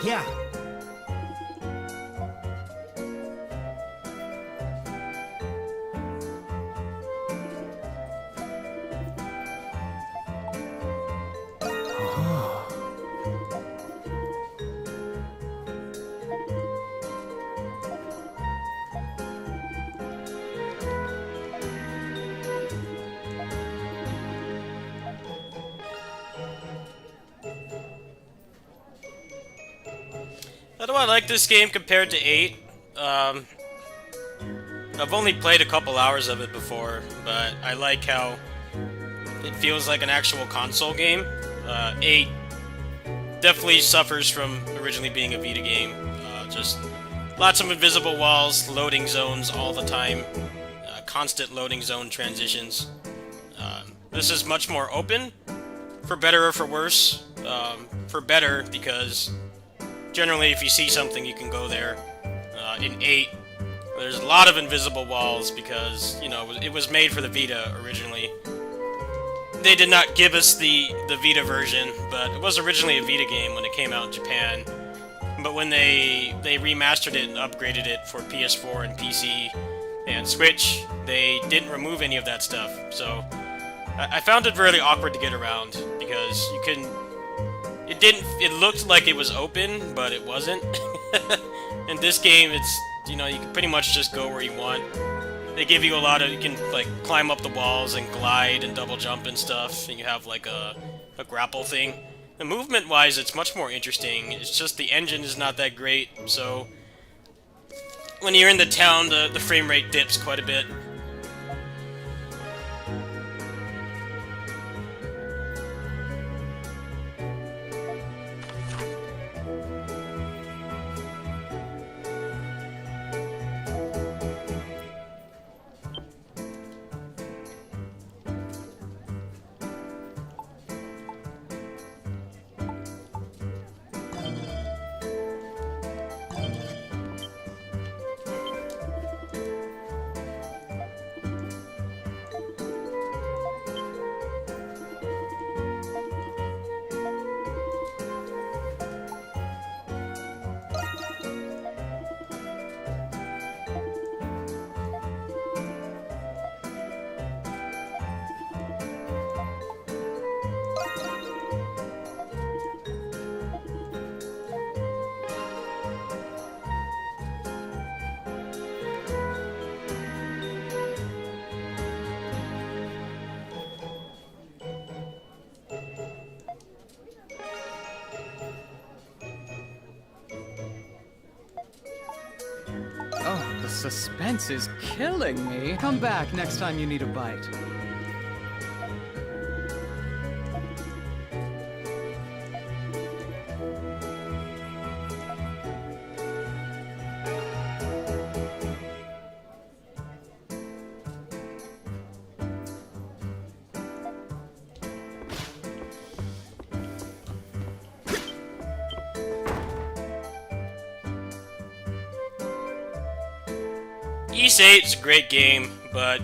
Yeah. How do I like this game compared to 8? Um, I've only played a couple hours of it before, but I like how it feels like an actual console game. 8 definitely suffers from originally being a Vita game. Just lots of invisible walls, loading zones all the time, constant loading zone transitions. This is much more open, for better or for worse. For better, because generally if you see something, you can go there. In 8, there's a lot of invisible walls because, you know, it was made for the Vita originally. They did not give us the Vita version, but it was originally a Vita game when it came out in Japan. But when they remastered it and upgraded it for PS4 and PC and Switch, they didn't remove any of that stuff. So I found it really awkward to get around because you couldn't. It didn't. It looked like it was open, but it wasn't. In this game, it's, you know, you can pretty much just go where you want. They give you a lot of, you can like climb up the walls and glide and double jump and stuff, and you have like a grapple thing. The movement-wise, it's much more interesting. It's just the engine is not that great, so when you're in the town, the frame rate dips quite a bit. Oh, the suspense is killing me. Come back next time you need a bite. Ys 8 is a great game, but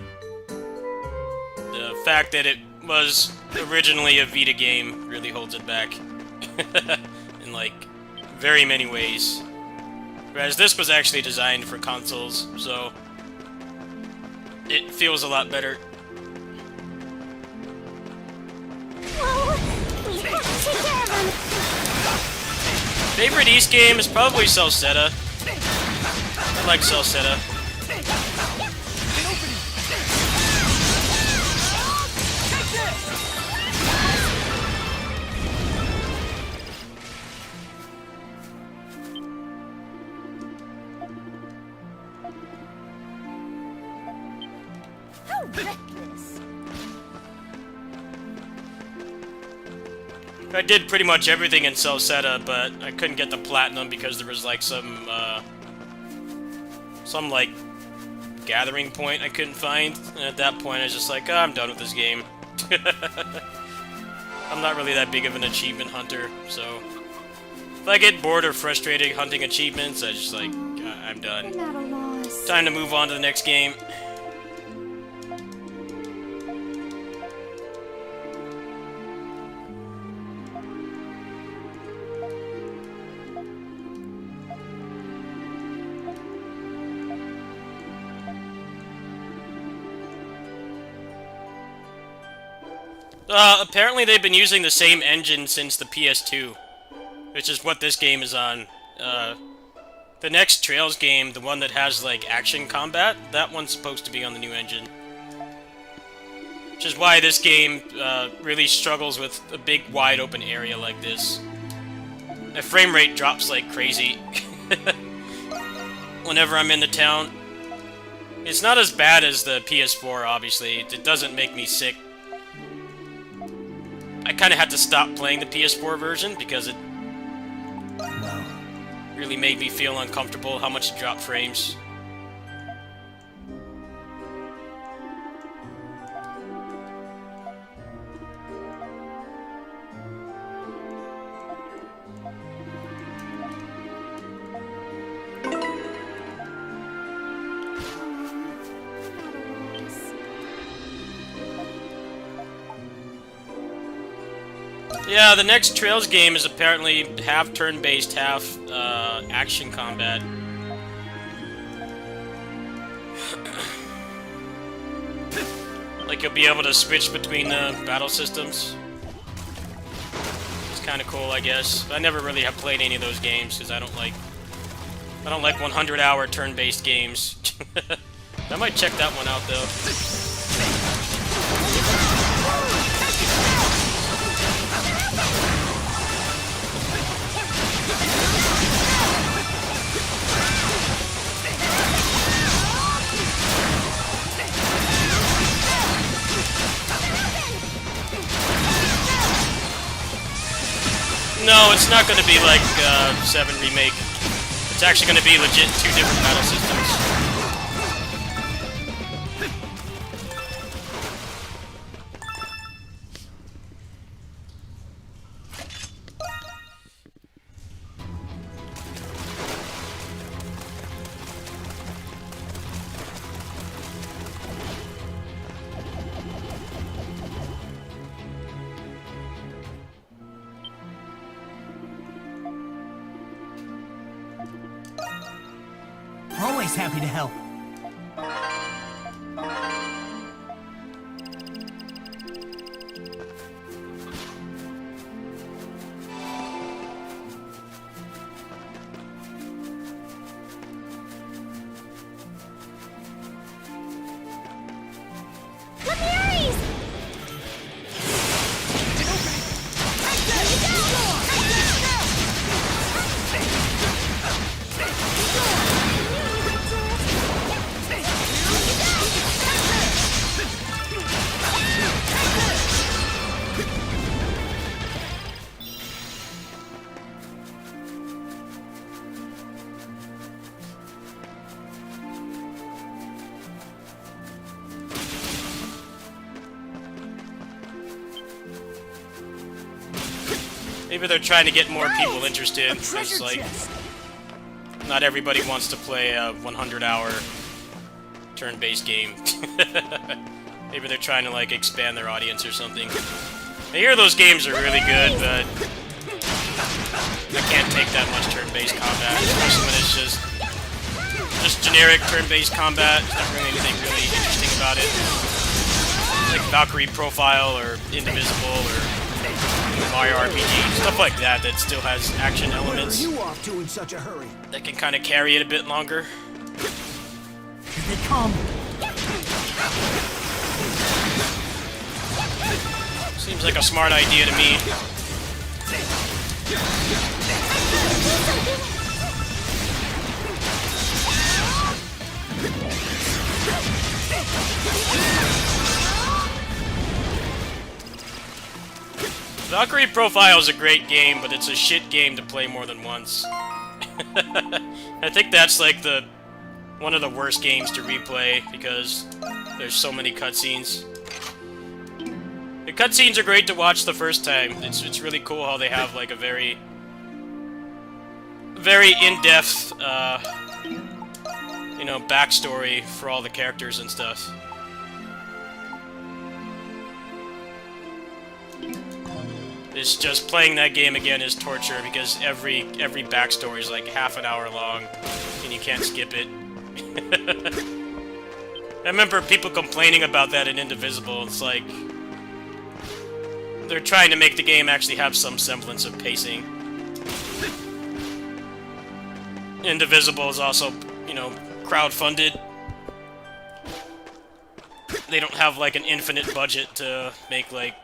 the fact that it was originally a Vita game really holds it back in like very many ways. Whereas this was actually designed for consoles, so it feels a lot better. Whoa! We have to take care of him! Favorite Ys game is probably Celceta. I like Celceta. How reckless! I did pretty much everything in Celceta, but I couldn't get the platinum because there was like some like gathering point I couldn't find. And at that point, I was just like, oh, I'm done with this game. I'm not really that big of an achievement hunter, so if I get bored or frustrated hunting achievements, I just like, I'm done. Not a loss. Time to move on to the next game. Apparently they've been using the same engine since the PS2, which is what this game is on. The next Trails game, the one that has, like, action combat, that one's supposed to be on the new engine. Which is why this game, really struggles with a big, wide-open area like this. My frame rate drops like crazy whenever I'm in the town. It's not as bad as the PS4, obviously. It doesn't make me sick. I kind of had to stop playing the PS4 version because it really made me feel uncomfortable how much it dropped frames. Yeah, the next Trails game is apparently half turn-based, half action combat. Like you'll be able to switch between the battle systems. It's kind of cool, I guess. I never really have played any of those games because I don't like 100-hour turn-based games. I might check that one out though. No, it's not going to be like 7 Remake. It's actually going to be legit 2 different battle systems. Always happy to help. Maybe they're trying to get more people interested, because, like, not everybody wants to play a 100-hour turn-based game. Maybe they're trying to, like, expand their audience or something. I hear those games are really good, but I can't take that much turn-based combat, especially when it's just generic turn-based combat. There's not really anything really interesting about it. Like Valkyrie Profile or Indivisible or Mario RPG, stuff like that that still has action elements. Where are you off to in such a hurry? That can kind of carry it a bit longer. Here they come. Seems like a smart idea to me. Valkyrie Profile is a great game, but it's a shit game to play more than once. I think that's like one of the worst games to replay because there's so many cutscenes. The cutscenes are great to watch the first time. It's really cool how they have like a very in-depth you know, backstory for all the characters and stuff. It's just playing that game again is torture because every backstory is like half an hour long and you can't skip it. I remember people complaining about that in Indivisible. It's like, they're trying to make the game actually have some semblance of pacing. Indivisible is also, you know, crowdfunded. They don't have like an infinite budget to make like,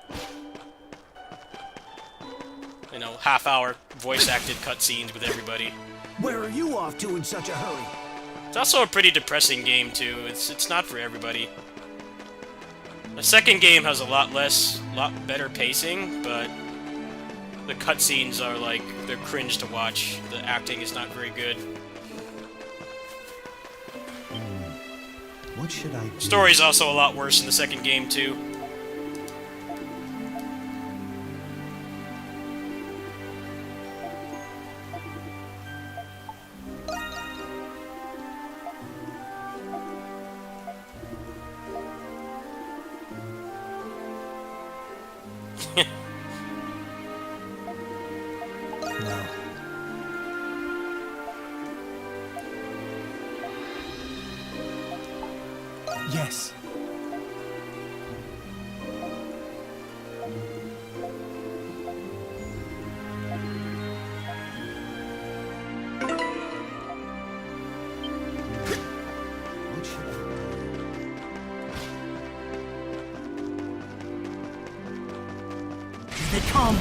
you know, half-hour voice-acted cutscenes with everybody. Where are you off to in such a hurry? It's also a pretty depressing game too. It's not for everybody. The second game has a lot better pacing, but the cutscenes are like, they're cringe to watch. The acting is not very good. What should I do? Story's also a lot worse in the second game too. No. Yes. What should I do? Here they come!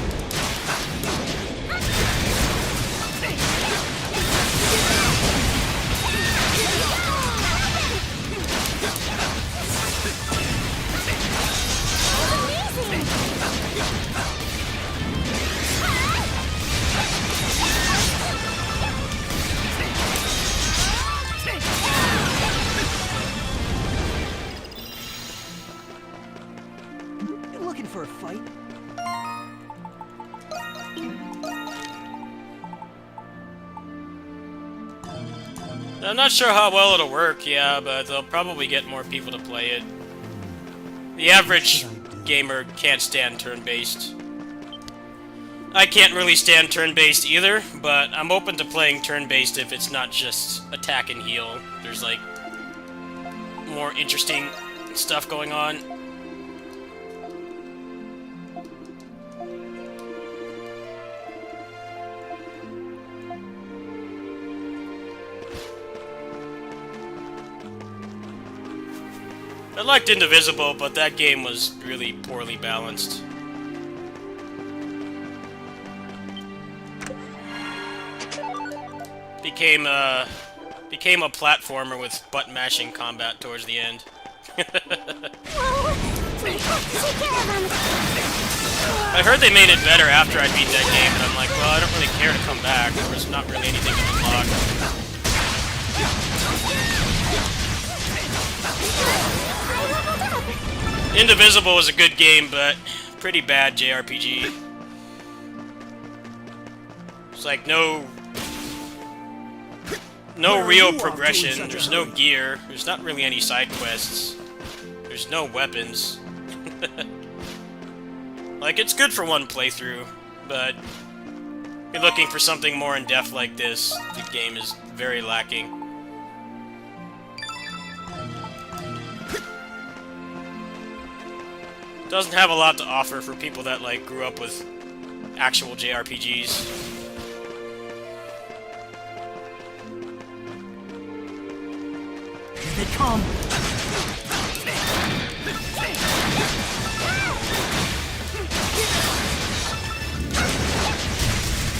You looking for a fight? I'm not sure how well it'll work, yeah, but they'll probably get more people to play it. The average gamer can't stand turn-based. I can't really stand turn-based either, but I'm open to playing turn-based if it's not just attack and heal. There's, like, more interesting stuff going on. I liked Indivisible, but that game was really poorly balanced. Became a platformer with butt-mashing combat towards the end. Take care of him. I heard they made it better after I beat that game, and I'm like, well, I don't really care to come back. There's not really anything to unlock. Indivisible was a good game, but pretty bad JRPG. It's like no real progression. There's no gear. There's not really any side quests. There's no weapons. Like, it's good for one playthrough, but if you're looking for something more in-depth like this, the game is very lacking. Doesn't have a lot to offer for people that, like, grew up with actual JRPGs. Here they come!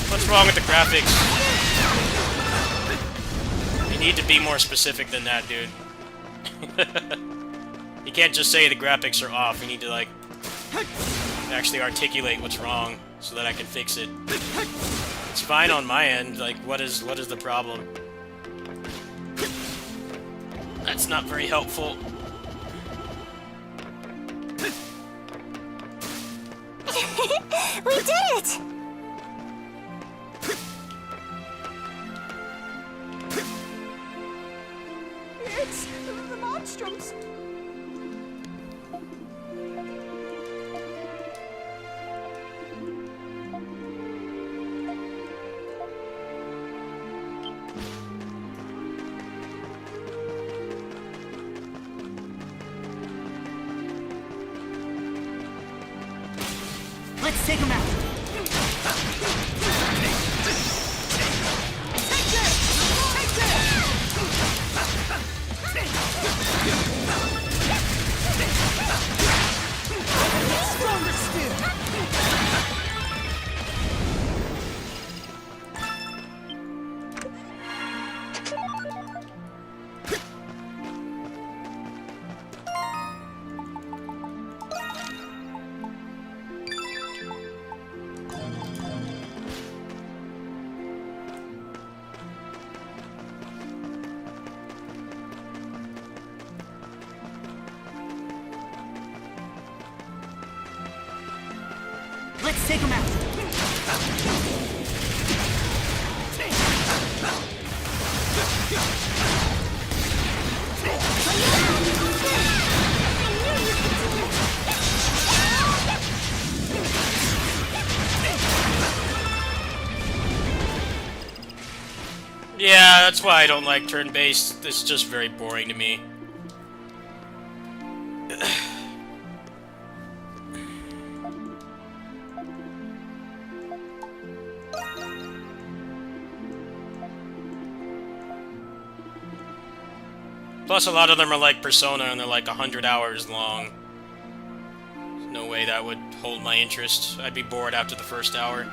What's wrong with the graphics? You need to be more specific than that, dude. You can't just say the graphics are off. You need to, like, actually articulate what's wrong so that I can fix it. It's fine on my end. Like, what is the problem? That's not very helpful. We did it! It's the monstrums. Let's take him out. Stronger still. Let's take him out. Yeah, that's why I don't like turn-based. It's just very boring to me. Plus, a lot of them are like Persona, and they're like 100 hours long. There's no way that would hold my interest. I'd be bored after the first hour.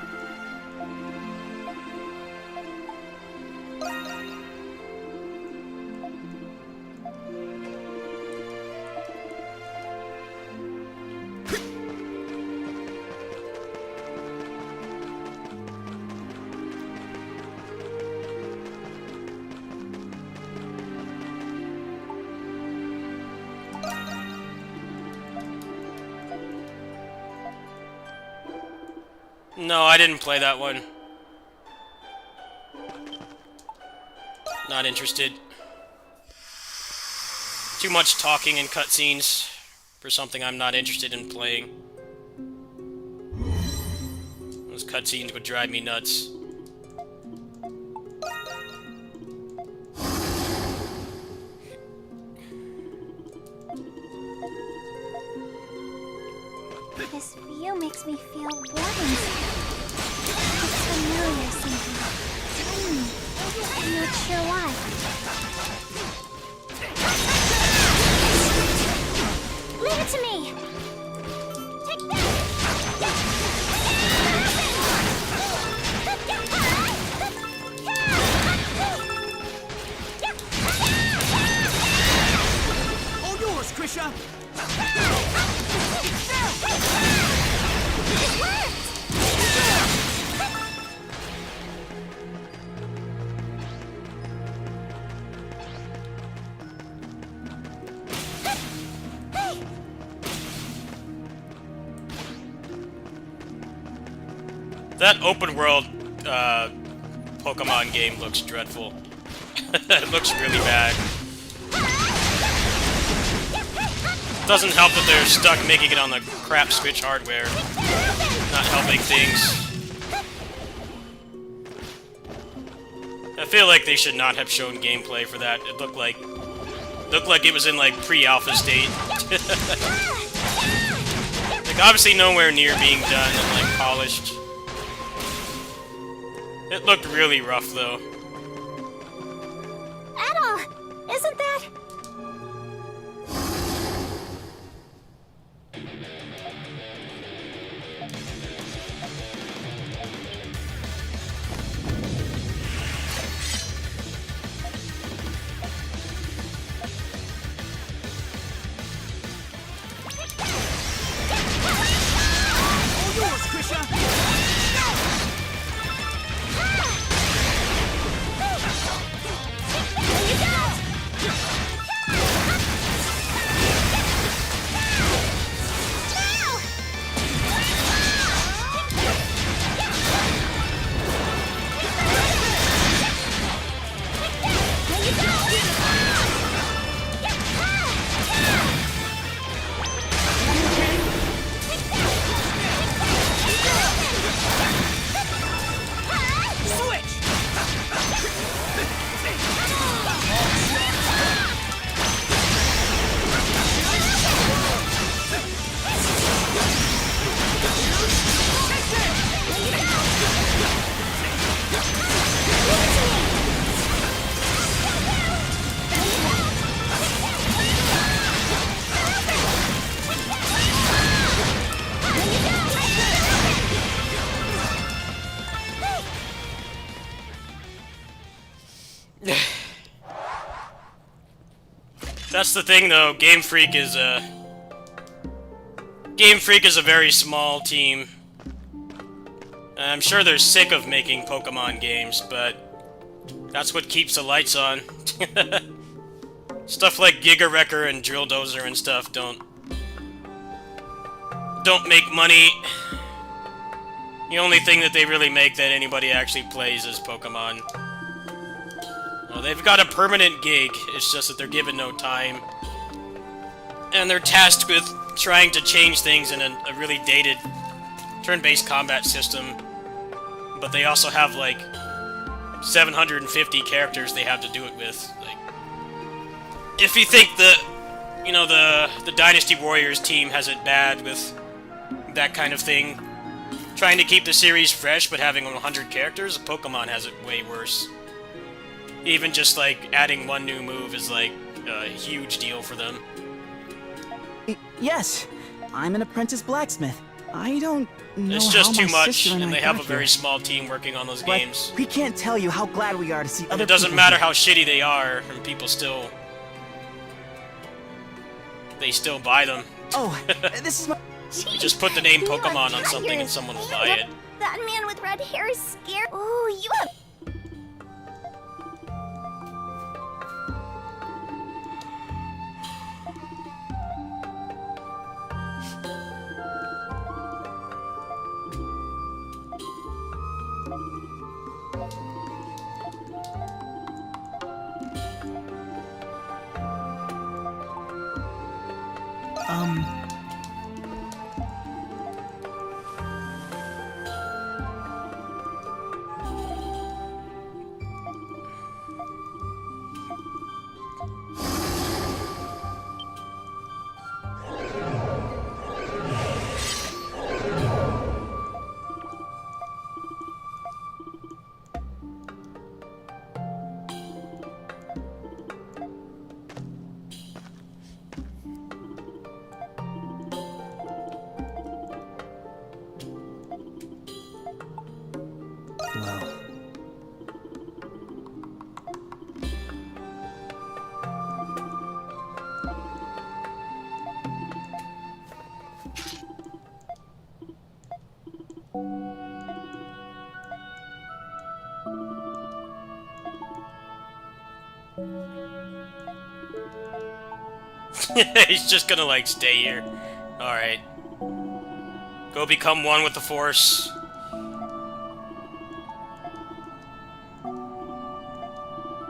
No, I didn't play that one. Not interested. Too much talking and cutscenes for something I'm not interested in playing. Those cutscenes would drive me nuts. This view makes me feel warm inside. It's familiar somehow. I'm not sure why. Leave it to me! Take All yours, Krisha. It worked! That open world Pokemon game looks dreadful. It looks really bad. Doesn't help that they're stuck making it on the crap Switch hardware. Not helping things. I feel like they should not have shown gameplay for that. It looked like it was in like pre-alpha state. Like obviously nowhere near being done and like polished. It looked really rough though. Adol, isn't that? All yours, Krisha. That's the thing, though. Game Freak is a very small team. I'm sure they're sick of making Pokemon games, but that's what keeps the lights on. Stuff like Giga Wrecker and Drill Dozer and stuff don't make money. The only thing that they really make that anybody actually plays is Pokemon. Well, they've got a permanent gig, it's just that they're given no time. And they're tasked with trying to change things in a really dated turn-based combat system. But they also have, like, 750 characters they have to do it with. Like, if you think the Dynasty Warriors team has it bad with that kind of thing, trying to keep the series fresh but having 100 characters, Pokemon has it way worse. Even just, like, adding one new move is, like, a huge deal for them. Yes, I'm an apprentice blacksmith. I don't know It's just how too my much, sister and I they have a got very here, small team working on those but games. we can't tell you how glad we are to see And other it doesn't people matter here. how shitty they are, and people still... They still buy them. Oh, this is my... You just put the name You Pokemon are on something and tired. someone will buy it. That man with red hair is scared. Ooh, you have. Well, He's just gonna, like, stay here. Alright. Go become one with the Force.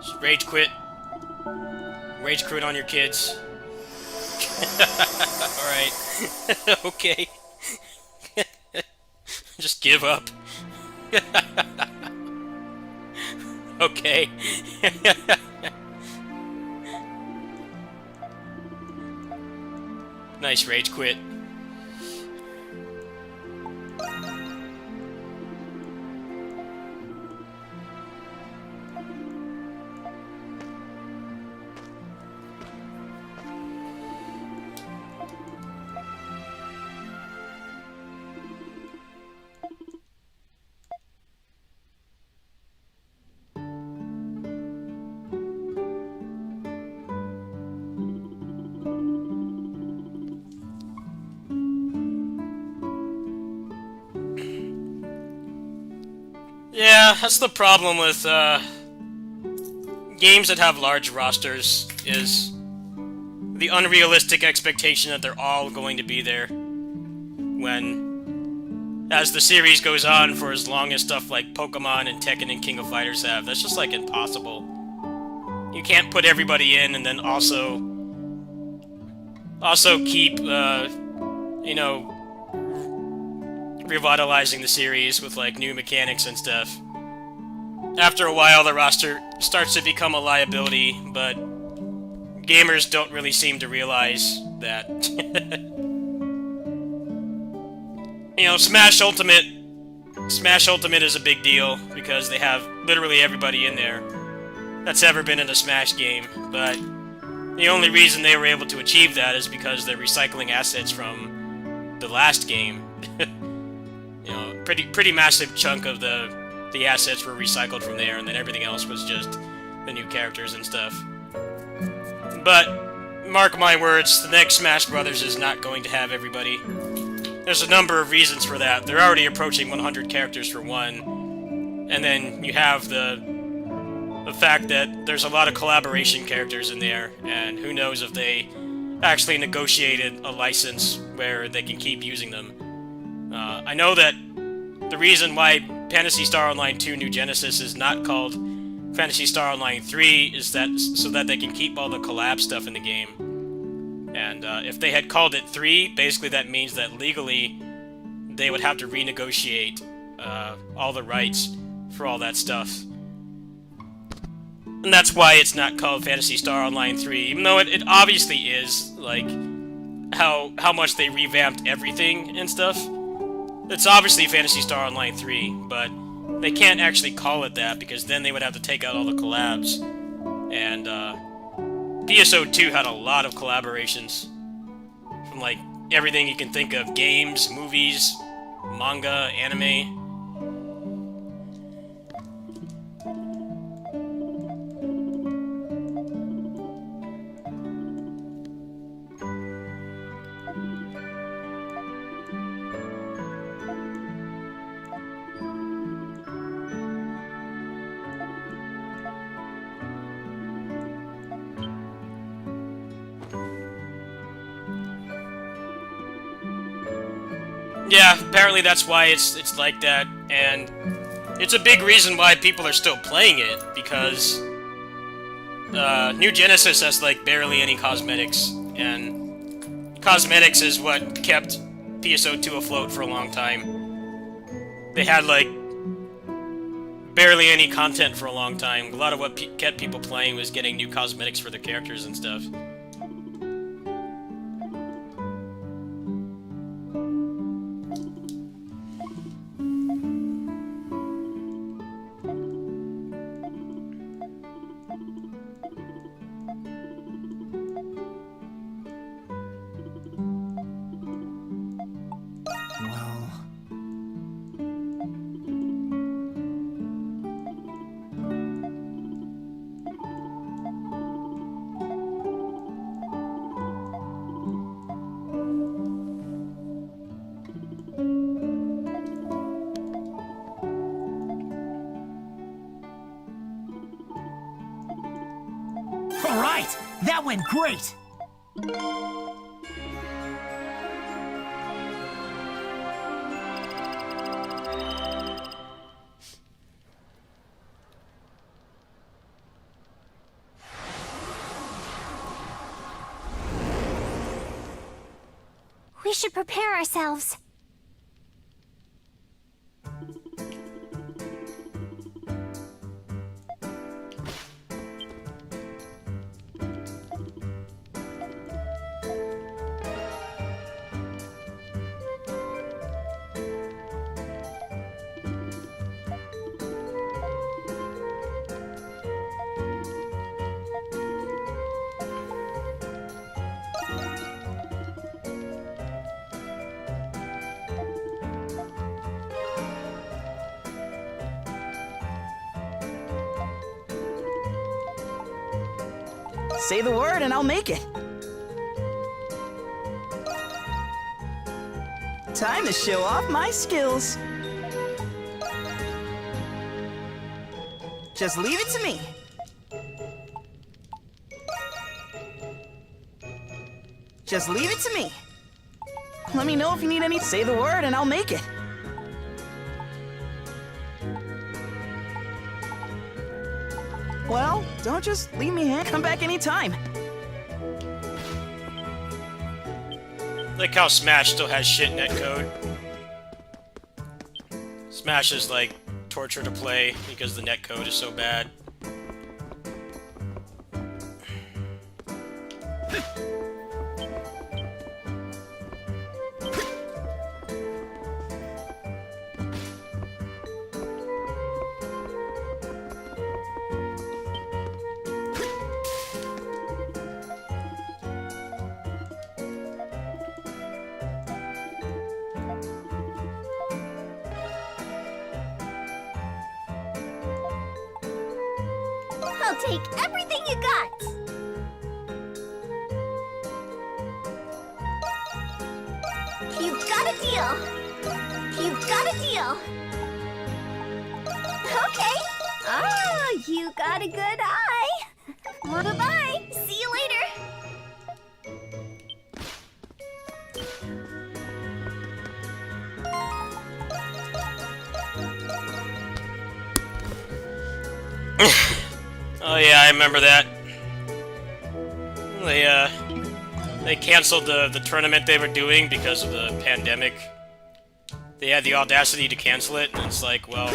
Just rage quit. Rage quit on your kids. Alright. Okay. Just give up. Okay. Nice rage quit. Yeah, that's the problem with games that have large rosters, is the unrealistic expectation that they're all going to be there when, as the series goes on for as long as stuff like Pokemon and Tekken and King of Fighters have. That's just, like, impossible. You can't put everybody in and then also keep, you know, revitalizing the series with, like, new mechanics and stuff. After a while, the roster starts to become a liability, but gamers don't really seem to realize that. You know, Smash Ultimate is a big deal because they have literally everybody in there that's ever been in a Smash game, but the only reason they were able to achieve that is because they're recycling assets from the last game. You know, pretty massive chunk of the assets were recycled from there, and then everything else was just the new characters and stuff. But mark my words, the next Smash Brothers is not going to have everybody. There's a number of reasons for that. They're already approaching 100 characters for one, and then you have the fact that there's a lot of collaboration characters in there, and who knows if they actually negotiated a license where they can keep using them. I know that the reason why Phantasy Star Online 2 New Genesis is not called Phantasy Star Online 3 is that so that they can keep all the collab stuff in the game. And if they had called it 3, basically that means that legally they would have to renegotiate all the rights for all that stuff. And that's why it's not called Phantasy Star Online 3, even though it obviously is, like, how much they revamped everything and stuff. It's obviously Phantasy Star Online 3, but they can't actually call it that, because then they would have to take out all the collabs. And, PSO 2 had a lot of collaborations. From, like, everything you can think of. Games, movies, manga, anime. Yeah, apparently that's why it's like that, and it's a big reason why people are still playing it, because New Genesis has, like, barely any cosmetics, and cosmetics is what kept PSO 2 afloat for a long time. They had, like, barely any content for a long time. A lot of what kept people playing was getting new cosmetics for their characters and stuff. All right, that went great. We should prepare ourselves. Say the word and I'll make it. Time to show off my skills. Just leave it to me. Just leave it to me. Let me know if you need any. Say the word and I'll make it. Well, don't just leave me hanging. Come back anytime. Like how Smash still has shit netcode. Smash is like torture to play because the netcode is so bad. I'll take everything you got. You've got a deal. You've got a deal. Okay. Ah, you got a good eye. Bye-bye. See you later. Oh yeah, I remember that. They canceled the tournament they were doing because of the pandemic. They had the audacity to cancel it, and it's like, well,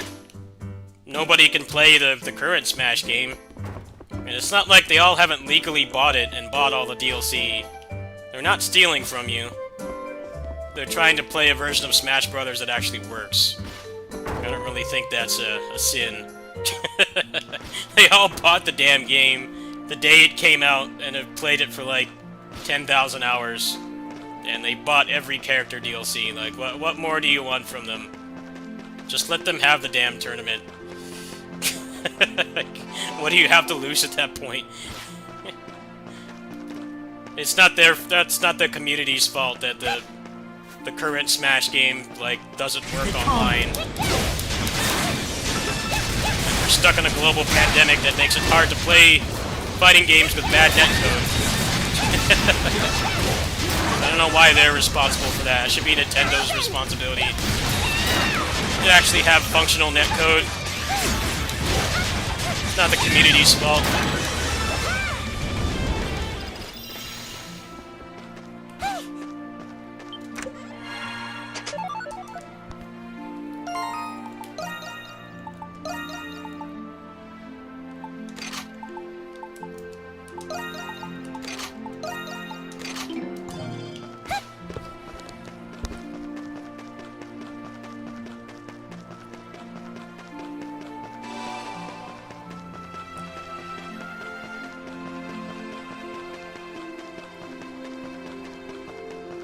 nobody can play the current Smash game. And it's not like they all haven't legally bought it and bought all the DLC. They're not stealing from you. They're trying to play a version of Smash Brothers that actually works. I don't really think that's a sin. They all bought the damn game the day it came out and have played it for like 10,000 hours. And they bought every character DLC. Like, what more do you want from them? Just let them have the damn tournament. Like, what do you have to lose at that point? It's not that's not the community's fault that the current Smash game, like, doesn't work online. We're stuck in a global pandemic that makes it hard to play fighting games with bad netcode. I don't know why they're responsible for that. It should be Nintendo's responsibility to actually have functional netcode. It's not the community's fault.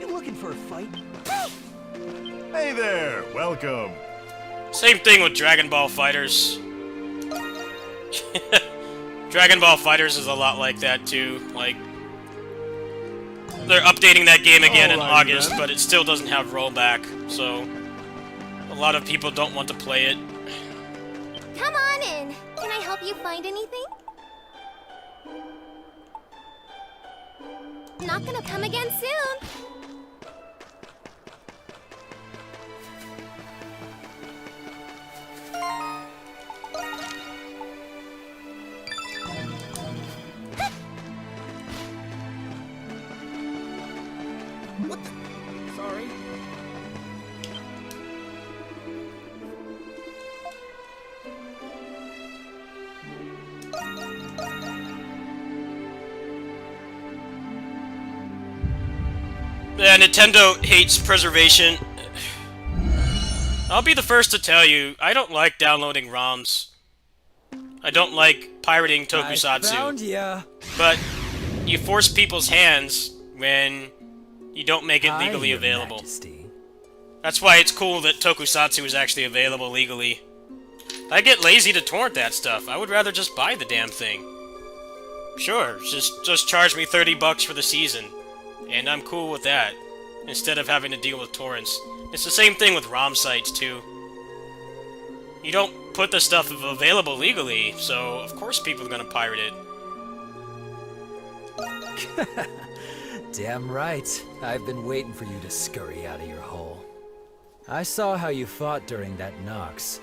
Looking for a fight? Hey there, welcome. Same thing with Dragon Ball Fighters. Dragon Ball Fighters is a lot like that too. Like, they're updating that game again in August, but it still doesn't have rollback, so a lot of people don't want to play it. Come on in. Can I help you find anything? Not gonna come again soon. What the? Sorry. Yeah, Nintendo hates preservation. I'll be the first to tell you, I don't like downloading ROMs. I don't like pirating Tokusatsu. I found ya. But you force people's hands when you don't make it legally Your available. Majesty. That's why it's cool that Tokusatsu is actually available legally. I get lazy to torrent that stuff. I would rather just buy the damn thing. Sure, just charge me $30 for the season, and I'm cool with that, instead of having to deal with torrents. It's the same thing with ROM sites, too. You don't put the stuff available legally, so of course people are gonna pirate it. Damn right. I've been waiting for you to scurry out of your hole. I saw how you fought during that Nox.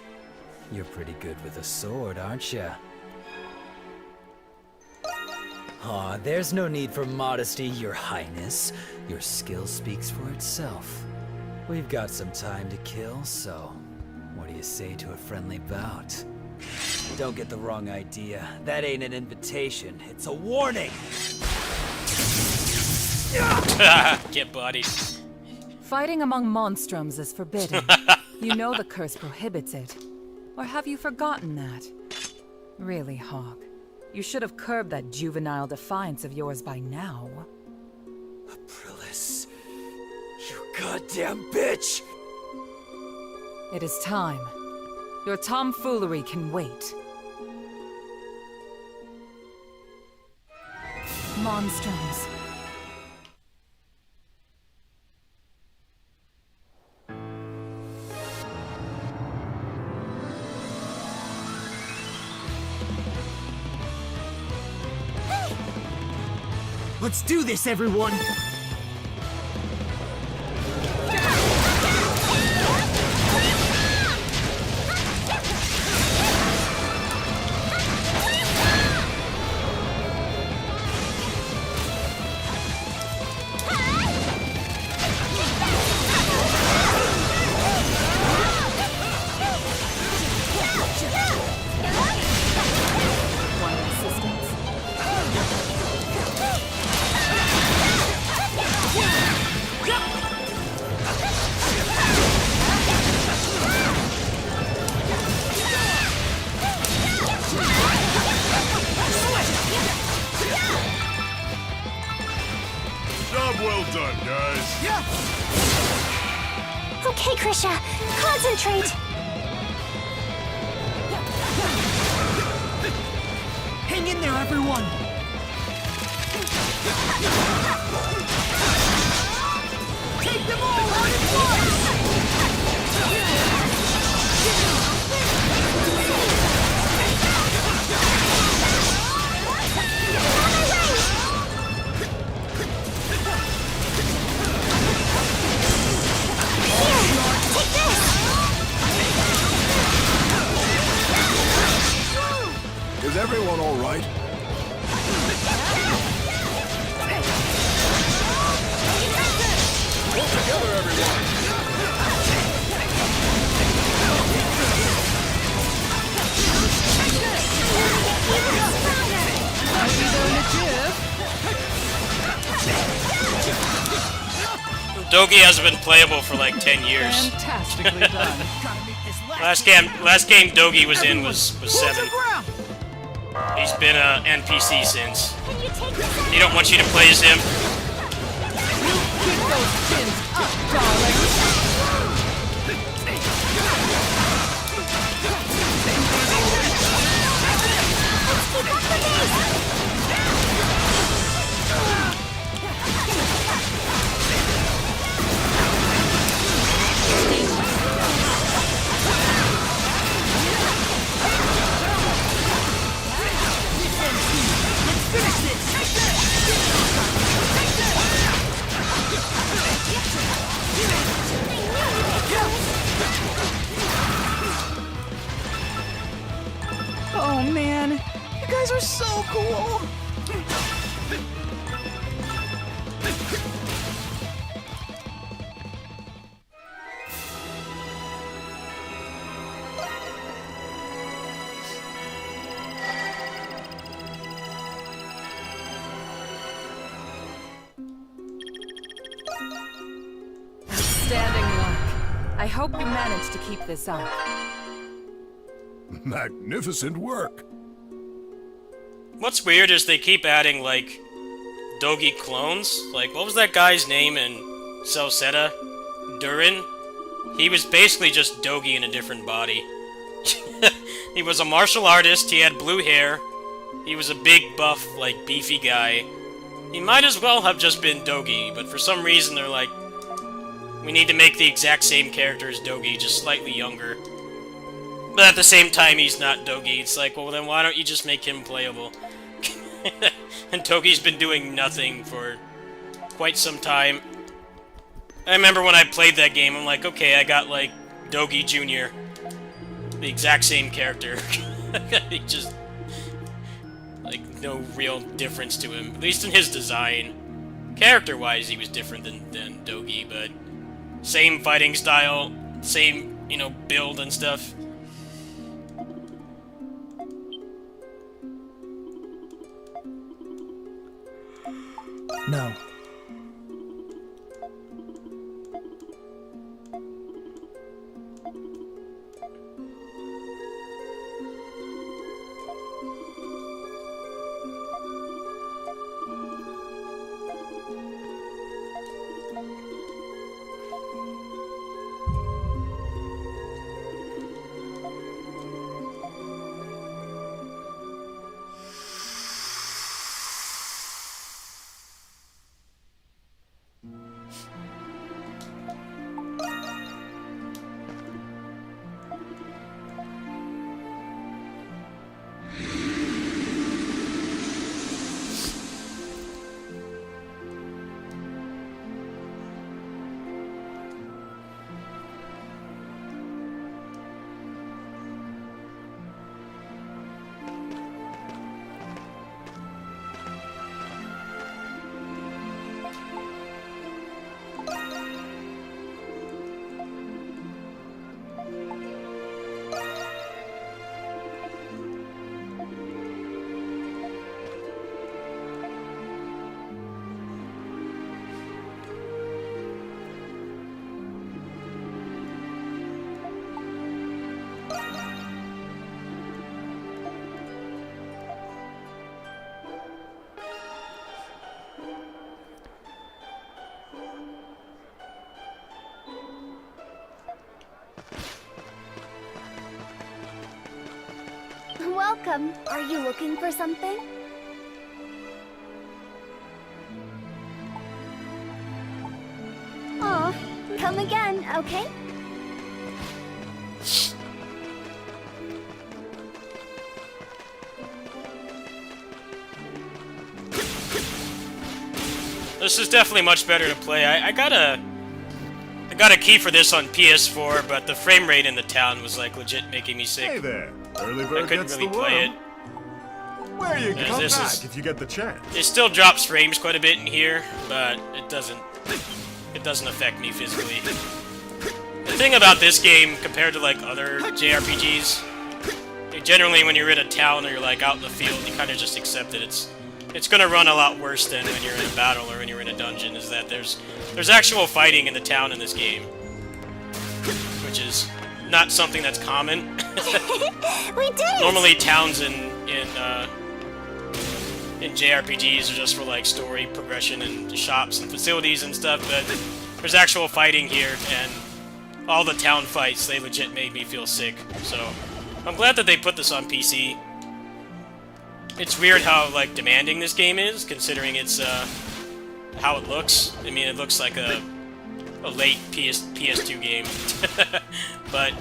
You're pretty good with a sword, aren't ya? Aw, there's no need for modesty, Your Highness. Your skill speaks for itself. We've got some time to kill, so what do you say to a friendly bout? Don't get the wrong idea. That ain't an invitation, it's a warning! Get bodied. Fighting among monstroms is forbidden. You know the curse prohibits it. Or have you forgotten that? Really, Hawk, you should have curbed that juvenile defiance of yours by now. Aprilis, you goddamn bitch! It is time. Your tomfoolery can wait. Monstroms. Let's do this, everyone! Want assistance? Job well done, guys. Okay, Krisha, concentrate. Hang in there, everyone! Take them all out at once! Take this! Is everyone all right? Pull together, everyone! Dogi hasn't been playable for like 10 years. Fantastically done. Gotta make this Last game Dogi was in was Hold 7. your ground! He's been a NPC since. Can you take this? He don't want you to play as him. Keep those chins up, darling. Keep up the pace! Oh man, you guys are so cool. Standing luck. I hope you manage to keep this up. Magnificent work. What's weird is they keep adding, like, Dogi clones. Like, what was that guy's name in Celceta? Durin? He was basically just Dogi in a different body. He was a martial artist, he had blue hair, he was a big, buff, like, beefy guy. He might as well have just been Dogi, but for some reason they're like, we need to make the exact same character as Dogi, just slightly younger. But at the same time, he's not Dogi. It's like, well, then why don't you just make him playable? And Togi's been doing nothing for quite some time. I remember when I played that game, I'm like, okay, I got, like, Dogi Jr. The exact same character. He just... like, no real difference to him. At least in his design. Character-wise, he was different than Dogi, but... same fighting style, same, you know, build and stuff. No. Are you looking for something? Oh, come again, okay? This is definitely much better to play. I got a key for this on PS4, but the frame rate in the town was like legit making me sick. Hey there. Early I bird couldn't gets really the play it. worm. Where you Yeah, come this back is- if you get the chance. It still drops frames quite a bit in here, but it doesn't affect me physically. The thing about this game compared to like other JRPGs, like, generally when you're in a town or you're like out in the field, you kind of just accept that it's gonna run a lot worse than when you're in a battle or when you're in a dungeon. Is that there's actual fighting in the town in this game, which is not something that's common. We did it! Normally towns in JRPGs are just for like story progression and shops and facilities and stuff, but there's actual fighting here, and all the town fights, they legit made me feel sick. So I'm glad that they put this on PC. It's weird how like demanding this game is, considering it's how it looks. I mean, it looks like a late PS2 game, but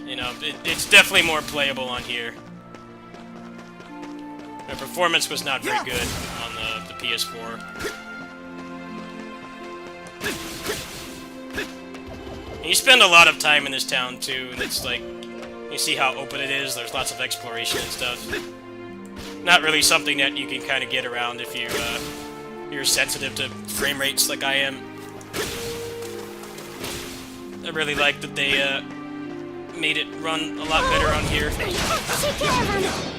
you know, it's definitely more playable on here. The performance was not very good on the PS4. And you spend a lot of time in this town too, and it's like, you see how open it is, there's lots of exploration and stuff. Not really something that you can kind of get around if you're sensitive to frame rates like I am. I really like that they made it run a lot better on here. Take care of him!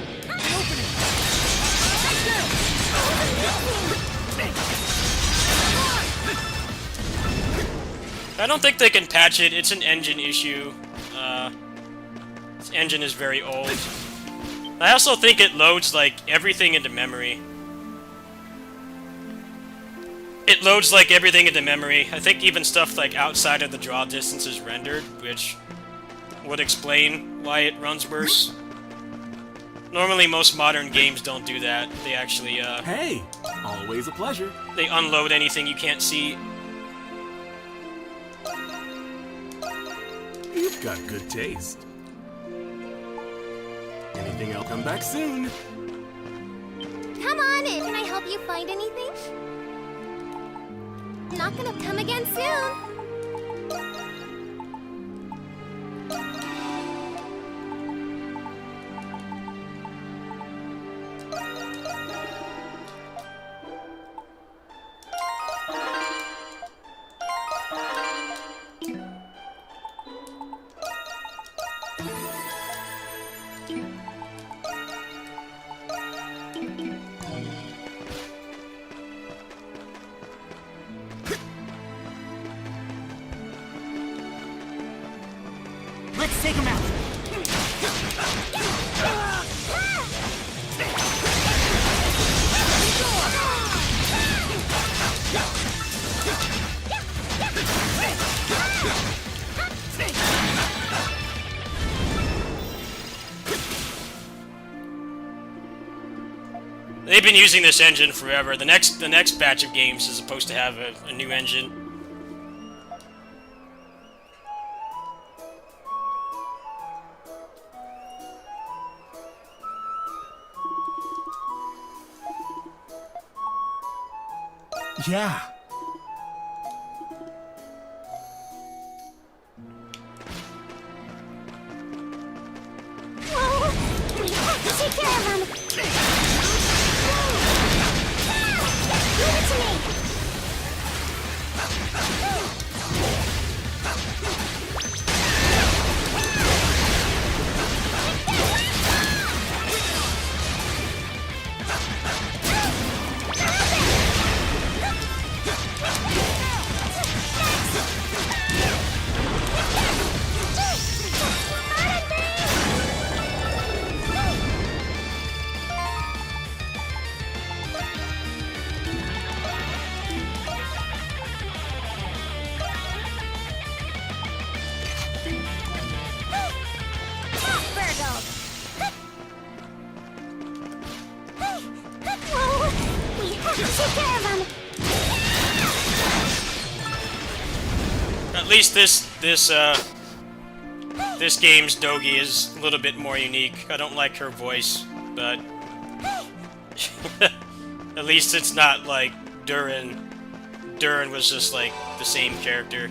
I don't think they can patch it. It's an engine issue. This engine is very old. I also think it loads, like, everything into memory. It loads, like, everything into memory. I think even stuff, like, outside of the draw distance is rendered, which would explain why it runs worse. Normally, most modern games don't do that. They actually, Hey, always a pleasure. they unload anything you can't see. You've got good taste. Anything else? Come back soon. Come on in. Can I help you find anything? Not gonna come again soon. Let's take him out. They've been using this engine forever. The next batch of games is supposed to have a new engine. Yeah. Take care of him. Leave it to me. Take care of him! At least this game's Dogi is a little bit more unique. I don't like her voice, but at least it's not like Durin. Durin was just like the same character.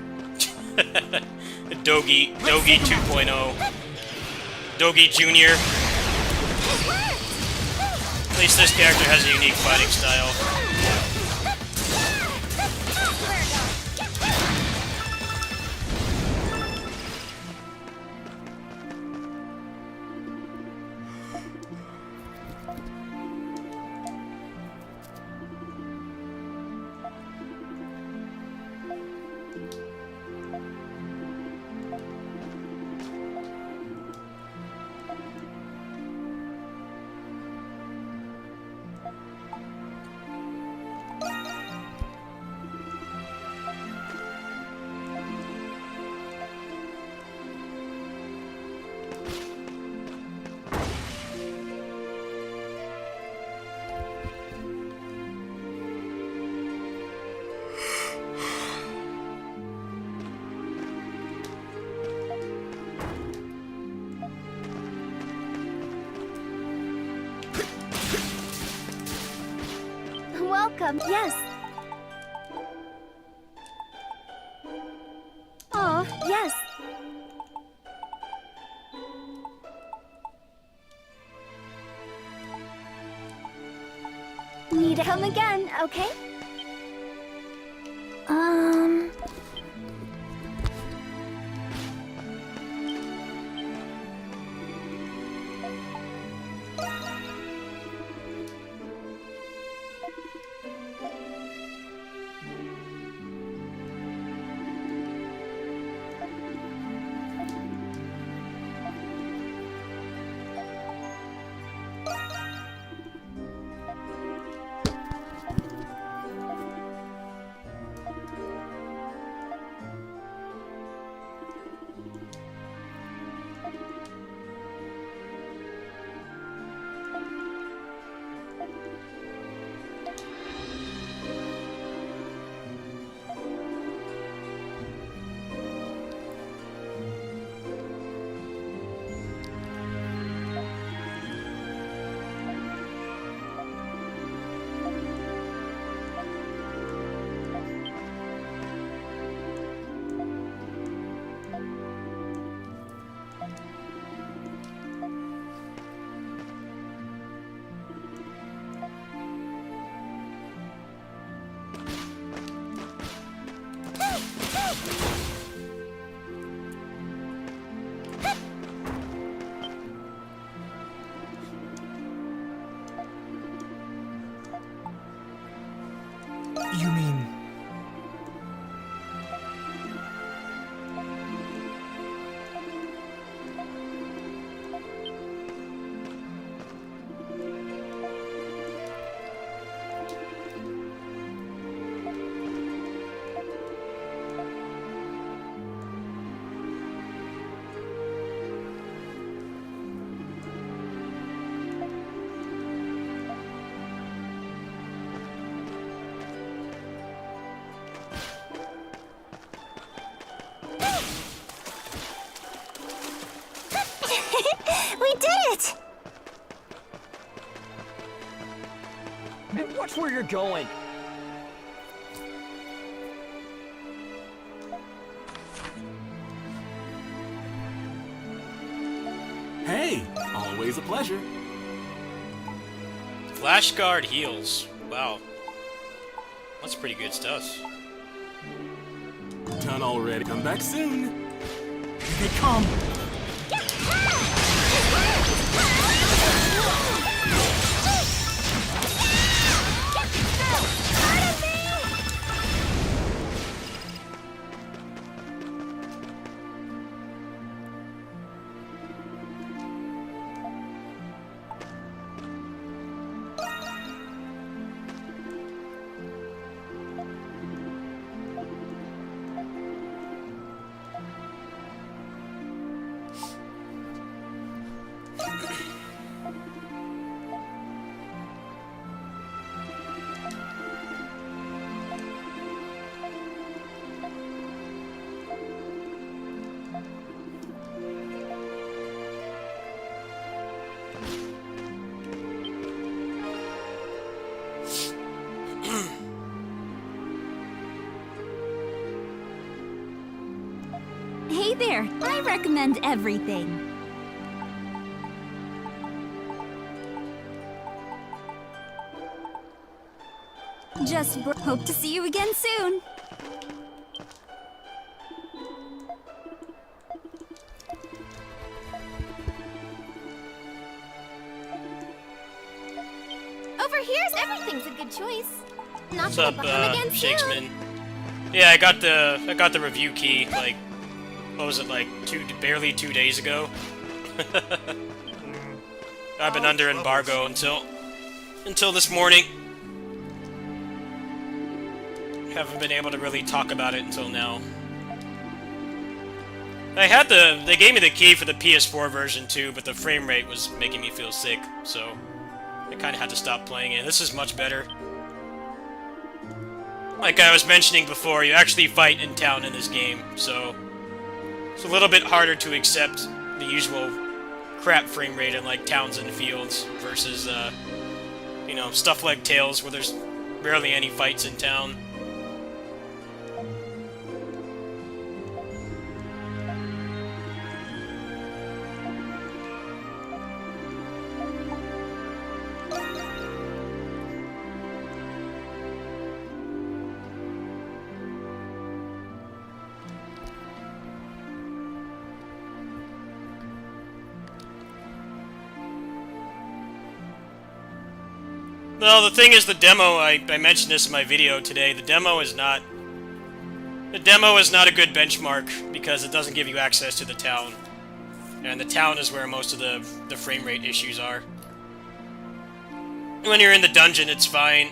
Dogi 2.0. Dogi Jr. At least this character has a unique fighting style. Welcome, yes. Oh, yes. Need to come again, okay? You mean... We did it! Man, watch where you're going. Hey, always a pleasure. Flash Guard heals. Wow. That's pretty good stuff. Done already. Come back soon. Here they come! there. I recommend everything. Just hope to see you again soon. Over here's everything's a good choice. Not What's to up, get behind again soon. Shakesman? Yeah, I got the review key, like, what was it, like, barely 2 days ago? I've been under embargo until this morning. Haven't been able to really talk about it until now. They gave me the key for the PS4 version too, but the frame rate was making me feel sick, so I kind of had to stop playing it. This is much better. Like I was mentioning before, you actually fight in town in this game, so it's a little bit harder to accept the usual crap frame rate in like towns and fields versus, you know, stuff like Tales where there's barely any fights in town. Well, the thing is, the demo, I mentioned this in my video today, the demo is not a good benchmark because it doesn't give you access to the town. And the town is where most of the frame rate issues are. When you're in the dungeon, it's fine.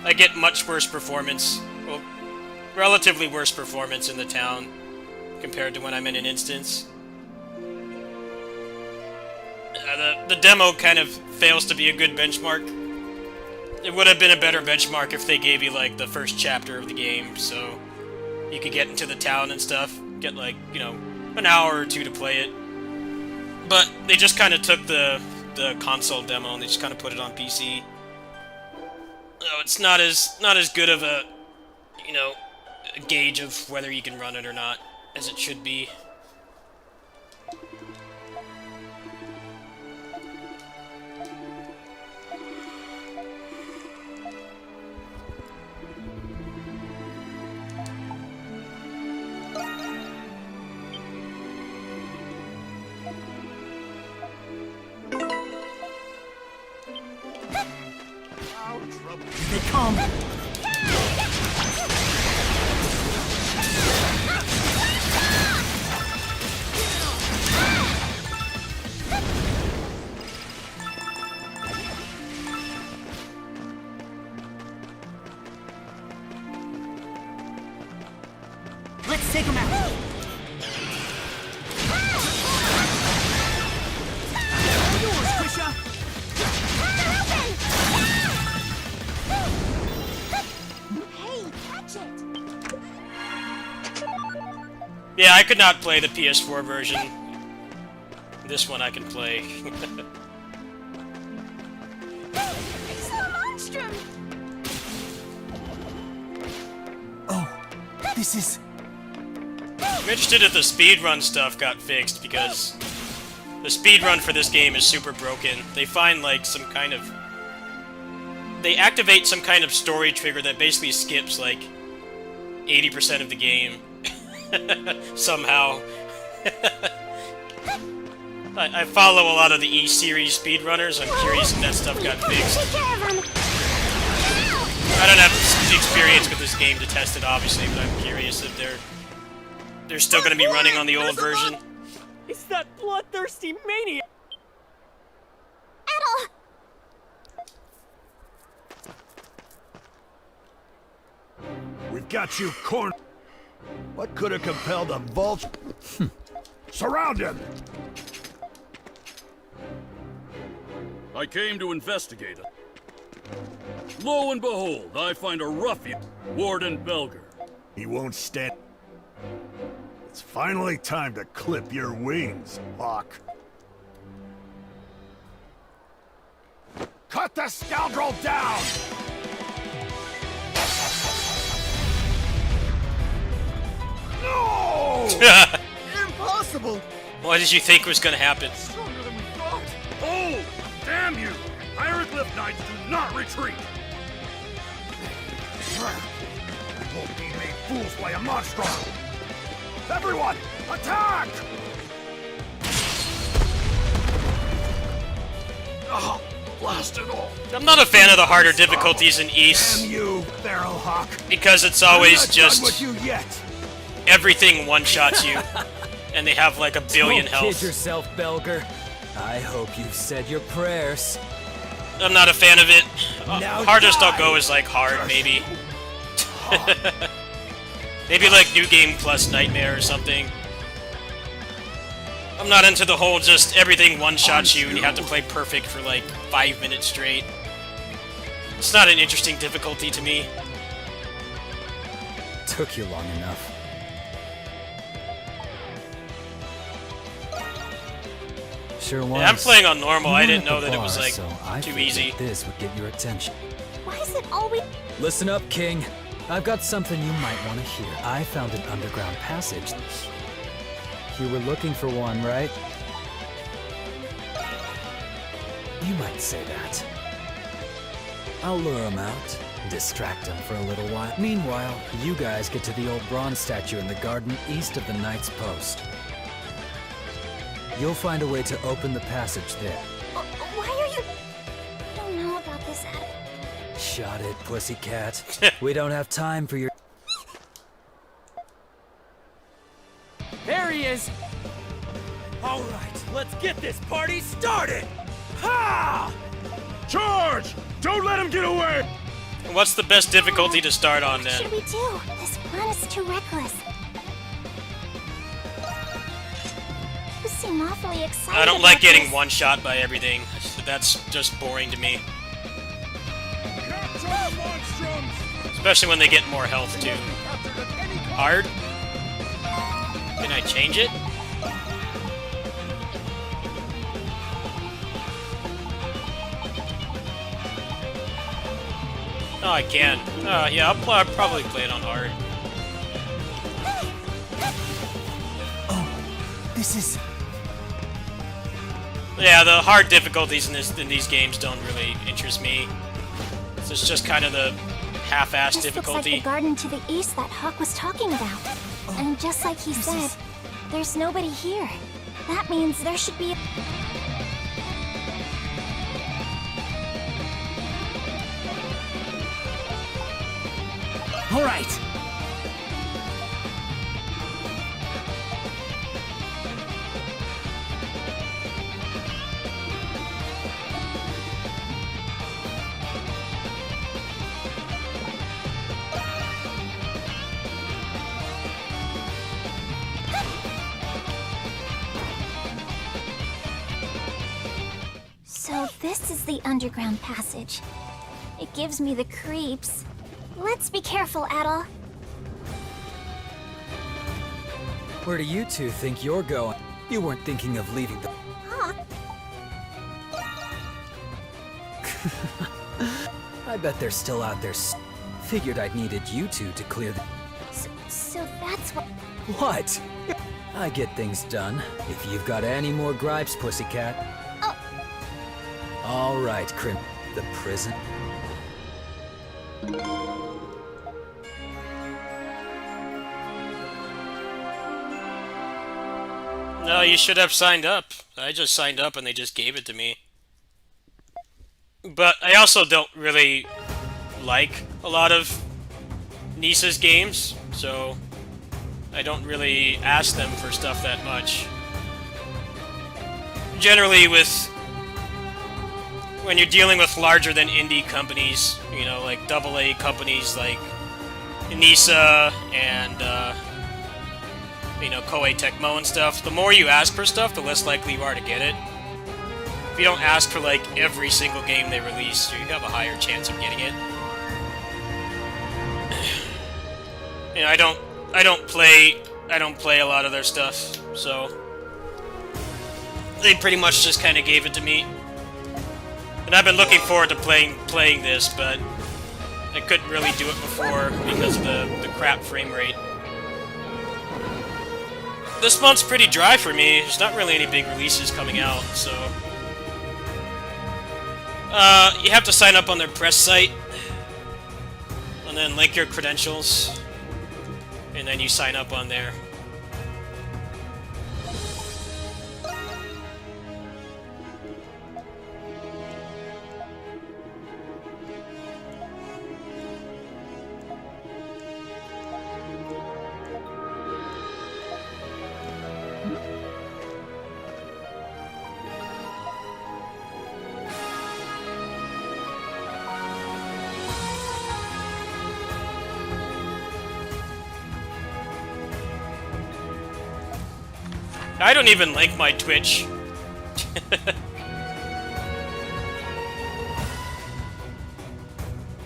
I get much worse performance, well, relatively worse performance in the town compared to when I'm in an instance. The demo kind of fails to be a good benchmark. It would have been a better benchmark if they gave you, like, the first chapter of the game, so you could get into the town and stuff, get, like, you know, an hour or two to play it. But they just kind of took the console demo and they just kind of put it on PC. So it's not as good of a, you know, a gauge of whether you can run it or not as it should be. Here they come. Let's take him out. Yours, Krisha. Hey, catch it! Yeah, I could not play the PS4 version. This one I can play. It's the monstrum! Oh, this is... I'm interested if the speedrun stuff got fixed, because the speedrun for this game is super broken. They find, like, some kind of... They activate some kind of story trigger that basically skips, like, 80% of the game. Somehow. I follow a lot of the E-series speedrunners. I'm curious if that stuff got fixed. Take care of him! I don't have experience with this game to test it, obviously, but I'm curious if they're still going to be running on the old version. It's that bloodthirsty maniac! Adel! We've got you cornered. What could have compelled a vulture? Surround him! I came to investigate it. Lo and behold, I find a ruffian, Warden Belger. He won't stand. It's finally time to clip your wings, Hawk. Cut the scoundrel down! No! impossible! What did you think was gonna happen? Stronger than we thought! Oh! Damn you! Hieroglyph Knights do not retreat! We won't be made fools by a monstrum! Everyone, attack! Oh, blast it all! I'm not a fan of the harder difficulties in Ys, Damn you, Feral Hawk! because it's I'm always not done just with you yet! everything one-shots you, and they have like a billion Don't health. kid yourself, Belger. I hope you've said your prayers. I'm not a fan of it. Now Hardest die! I'll go is like hard, maybe. Maybe like New Game plus Nightmare or something. I'm not into the whole just everything one-shots you and you have to play perfect for like 5 minutes straight. It's not an interesting difficulty to me. Took you long enough. Sure was. Yeah, I'm playing on normal. You I weren't didn't at know the that it was bar, like so I too figured easy. This would get your attention. Why is it always... Listen up, King. I've got something you might want to hear. I found an underground passage. You were looking for one, right? You might say that. I'll lure him out, distract him for a little while. Meanwhile, you guys get to the old bronze statue in the garden east of the Knight's Post. You'll find a way to open the passage there. Why are you... I don't know about this, Adam. Shot it, pussycat. We don't have time for your... There he is! Alright, let's get this party started! Ha! Charge! Don't let him get away! What's the best difficulty to start on What should then? we do? This plan is too reckless. You seem awfully excited I don't like about getting this. one-shot by everything. That's just boring to me. Capture the monstrums! Especially when they get more health too. Captured at any cost! Hard? Can I change it? Oh, I can. Yeah, I'll probably play it on hard. This is... Yeah, the hard difficulties in these games don't really interest me. So it's just kind of the half-assed This looks like difficulty. the garden to the east that Hawk was talking about. And just like he said, there's nobody here. That means there should be... All right. So this is the underground passage. It gives me the creeps. Let's be careful, Adol. Where do you two think you're going? You weren't thinking of leaving the... Hawk, I bet they're still out there. Figured I'd needed you two to clear the... so that's what... What? I get things done. If you've got any more gripes, pussycat. Oh. All right, Crim. The prison. No, you should have signed up. I just signed up and they just gave it to me. But I also don't really like a lot of Nisa's games, so I don't really ask them for stuff that much. Generally when you're dealing with larger than indie companies, you know, like AA companies like Nisa and you know, Koei Tecmo and stuff, the more you ask for stuff, the less likely you are to get it. If you don't ask for like every single game they release, you have a higher chance of getting it. You know, I don't play a lot of their stuff, so they pretty much just kind of gave it to me. And I've been looking forward to playing this, but I couldn't really do it before because of the crap frame rate. this month's pretty dry for me. There's not really any big releases coming out, so... you have to sign up on their press site, and then link your credentials, and then you sign up on there. I don't even link my Twitch.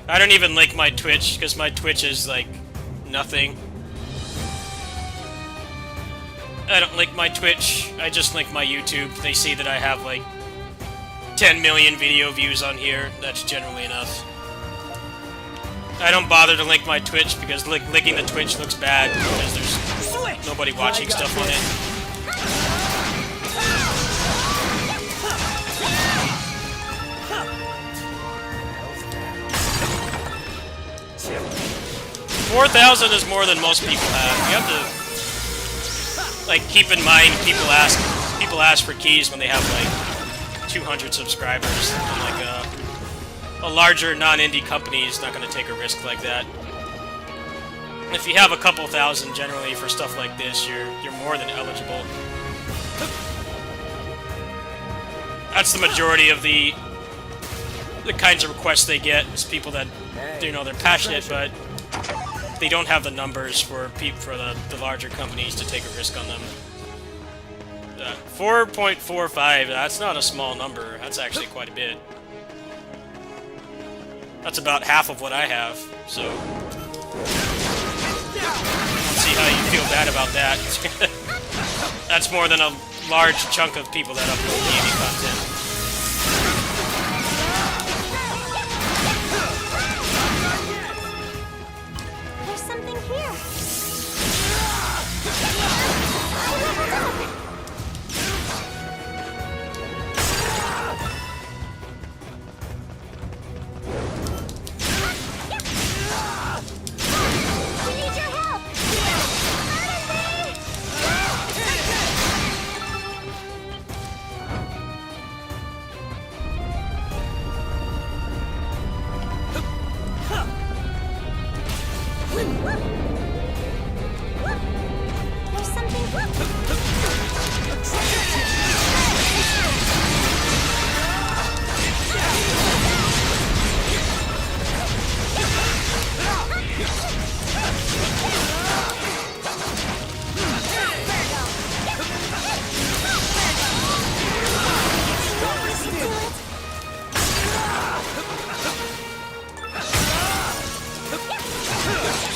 I don't even link my Twitch, because my Twitch is, like, nothing. I don't link my Twitch, I just link my YouTube. They see that I have, like, 10 million video views on here. That's generally enough. I don't bother to link my Twitch, because linking the Twitch looks bad, because there's nobody watching stuff on it. 4,000 is more than most people have. You have to, like, keep in mind people ask for keys when they have like 200 subscribers. And, like a larger non-indie company is not going to take a risk like that. If you have a couple thousand, generally for stuff like this, you're more than eligible. That's the majority of the kinds of requests they get. Is people that, you know, they're passionate, but they don't have the numbers for the larger companies to take a risk on them. 4.45, that's not a small number. That's actually quite a bit. That's about half of what I have, so... Let's see how you feel bad about that. That's more than a large chunk of people that upload gaming content. There's something here. We need your help. There's something.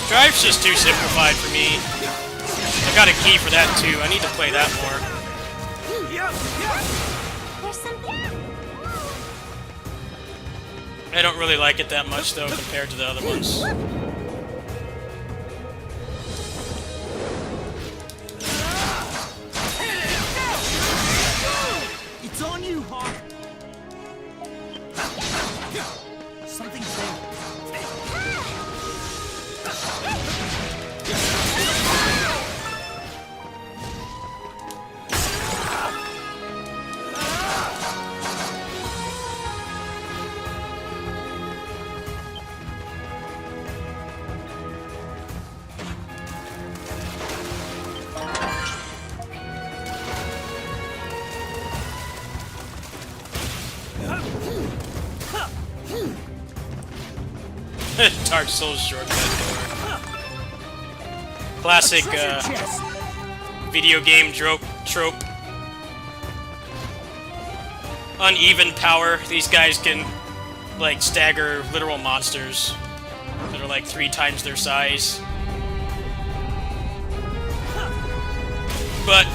Drive's just too simplified for me. I got a key for that too. I need to play that more. There's something. I don't really like it that much though compared to the other ones. It's on you, Hawk. Something's there. Dark Souls shortcut door. Classic video game trope. Uneven power. These guys can like stagger literal monsters that are like 3 times their size. But,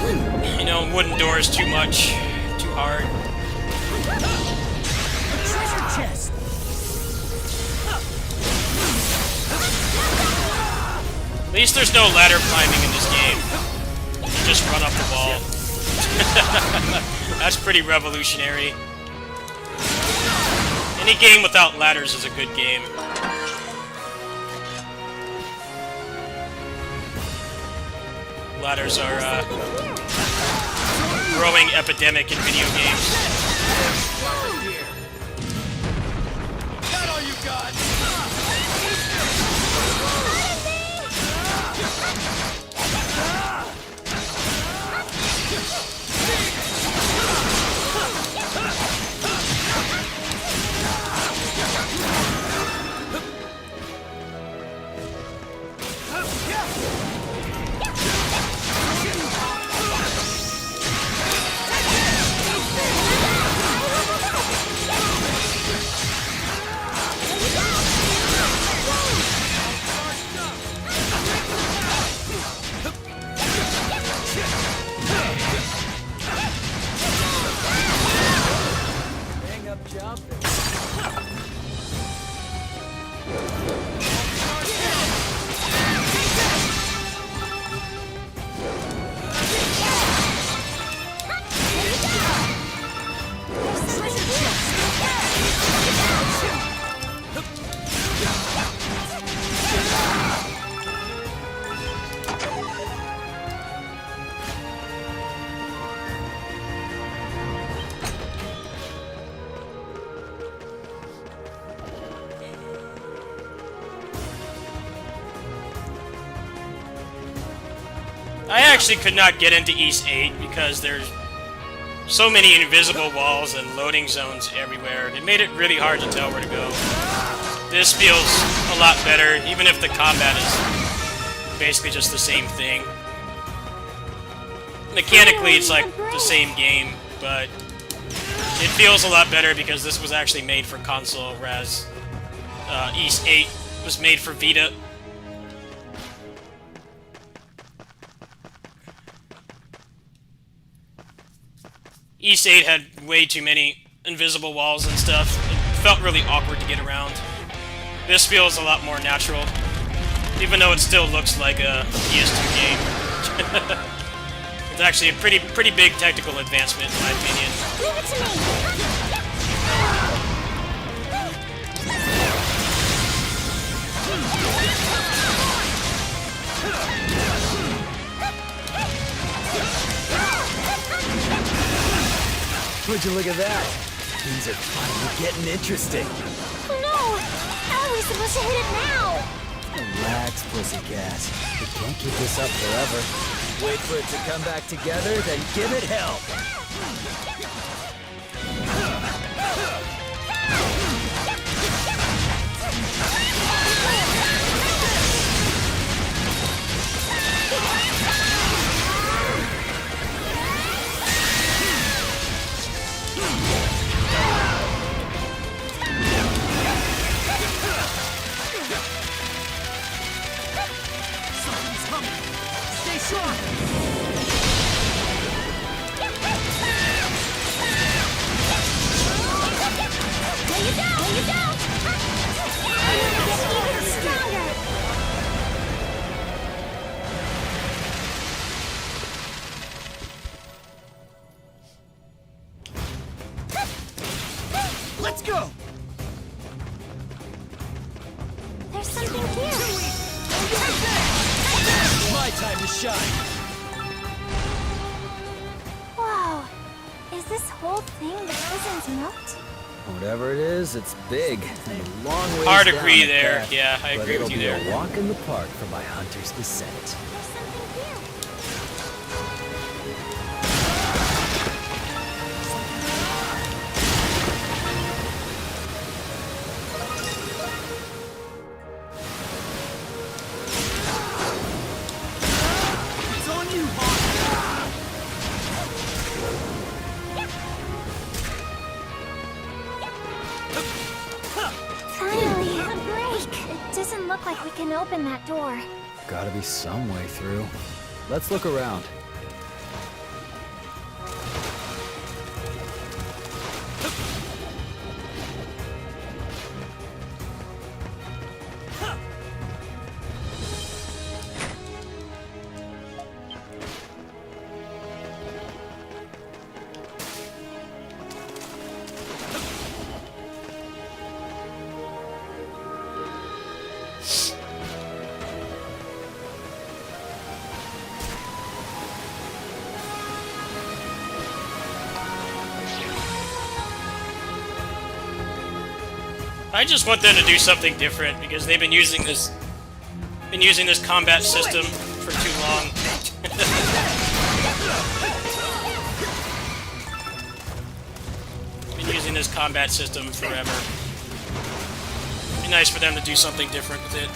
you know, wooden doors too much, too hard. Treasure chest. At least there's no ladder climbing in this game. You just run up the wall. That's pretty revolutionary. Any game without ladders is a good game. Ladders are a growing epidemic in video games. That all you got? I actually could not get into East 8 because there's so many invisible walls and loading zones everywhere. It made it really hard to tell where to go. This feels a lot better, even if the combat is basically just the same thing. Mechanically, it's like the same game, but it feels a lot better because this was actually made for console, whereas East 8 was made for Vita. East 8 had way too many invisible walls and stuff. It felt really awkward to get around. This feels a lot more natural, even though it still looks like a PS2 game. It's actually a pretty big technical advancement, in my opinion. Leave it to me! Would you look at that? Things are finally getting interesting. Oh no! How are we supposed to hit it now? Relax, pussycat. We can't keep this up forever. Wait for it to come back together, then give it hell. Something's coming. Stay strong. There you go! There you go! I'm gonna get even stronger! Let's go. There's something here! My time to shine. Wow! Is this whole thing the prison's moat? Whatever it is, it's big and a long ways Hard down agree the there. path, Yeah, I but agree with you it'll there. be a walk in the park for my hunter's descent. There's something here! It's on you, Hawk. Finally, a break! It doesn't look like we can open that door. Gotta be some way through. Let's look around. I just want them to do something different because they've been using this combat system for too long. Been using this combat system forever. It'd be nice for them to do something different with it.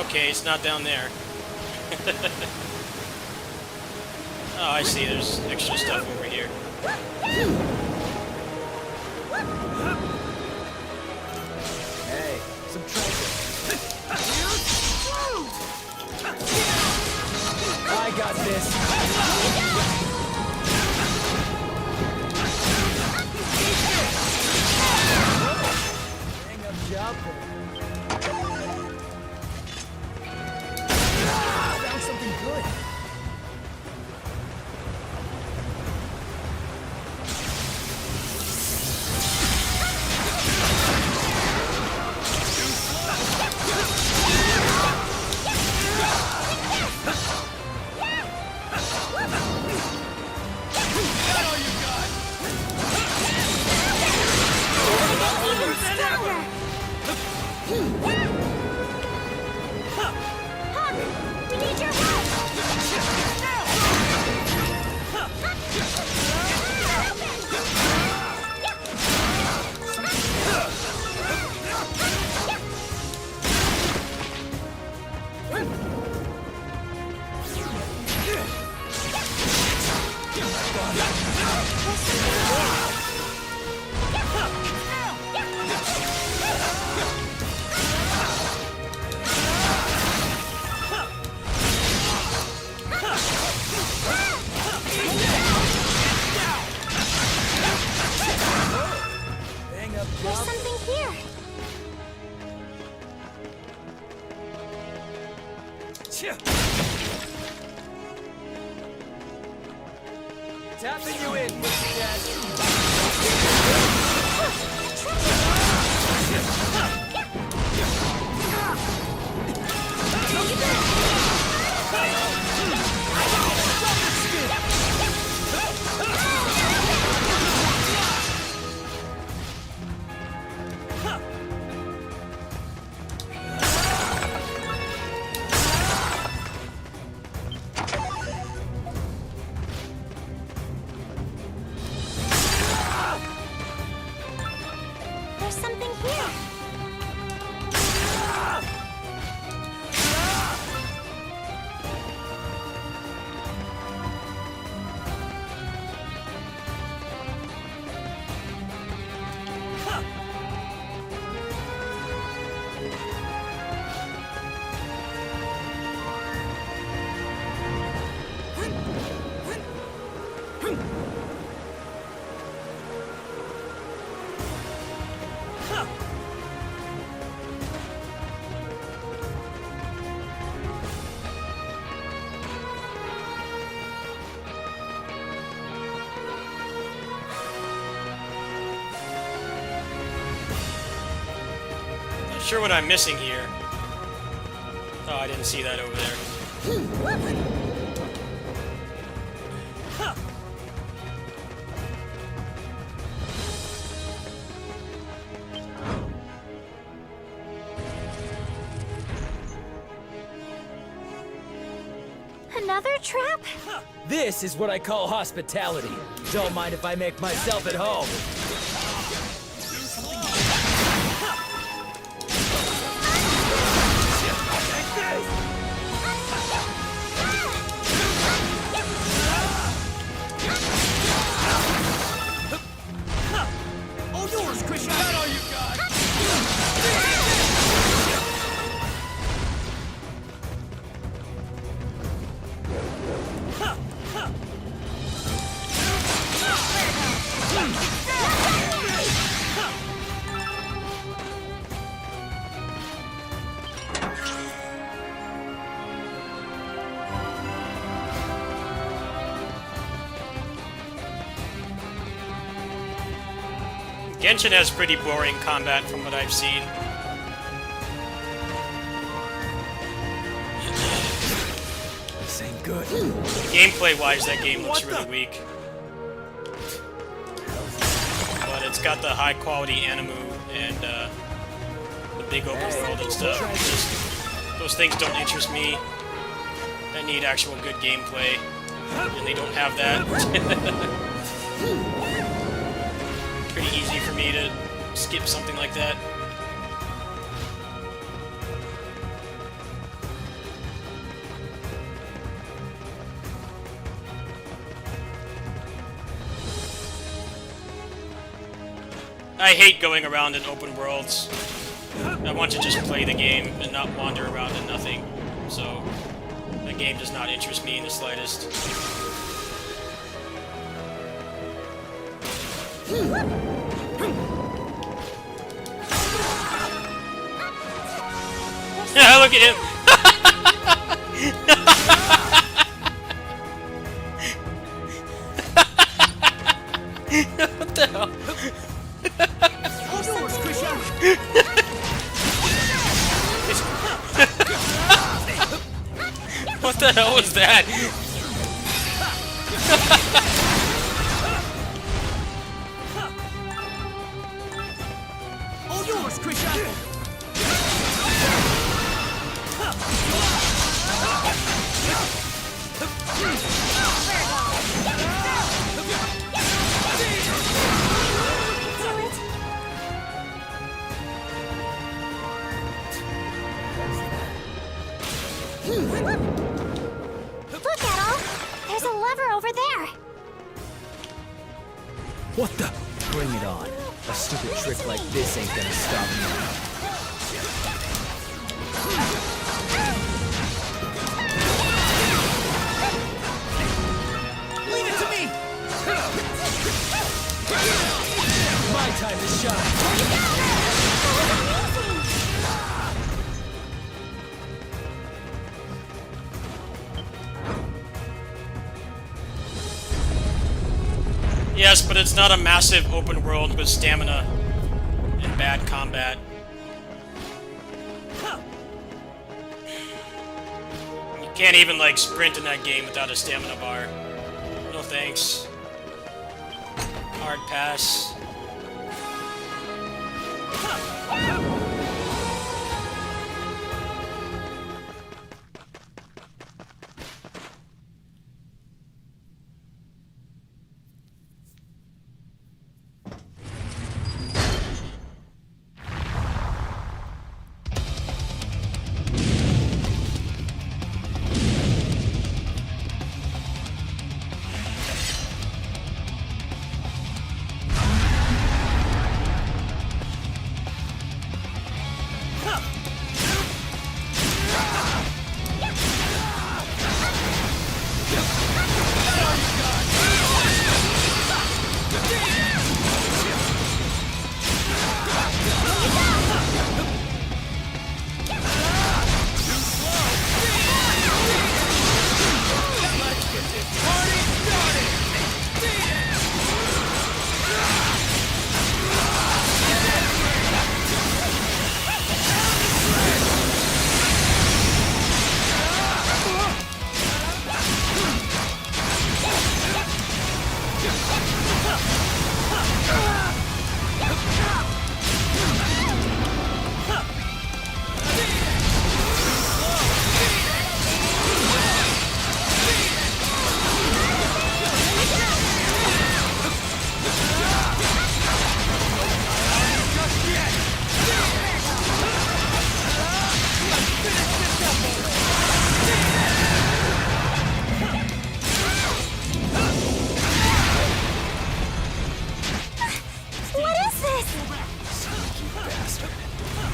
Okay, it's not down there. Oh, I see. There's extra stuff over here. Hey, some treasure. I got this. Hang up job. Found something good. There's something here. Tapping you in, Pussycat. There's something here. Not sure what I'm missing here. Oh, I didn't see that over there. Another trap? This is what I call hospitality. Don't mind if I make myself at home. Genshin has pretty boring combat from what I've seen. This ain't good. Gameplay-wise, that game looks really weak. But it's got the high-quality Animu and the big open world and stuff. It's just, those things don't interest me. I need actual good gameplay, and they don't have that. Pretty easy for me to skip something like that. I hate going around in open worlds. I want to just play the game and not wander around in nothing. So, the game does not interest me in the slightest. Yeah, look at him! What the hell? All yours, Krisha! What the hell was that? All yours, Krisha! Look, Adol! There's a lever over there! What the? Bring it on. A stupid trick like this ain't gonna stop me. Leave it to me! My time to shine. Yes, but it's not a massive open world with stamina and bad combat. You can't even, like, sprint in that game without a stamina bar. No thanks. Hard pass.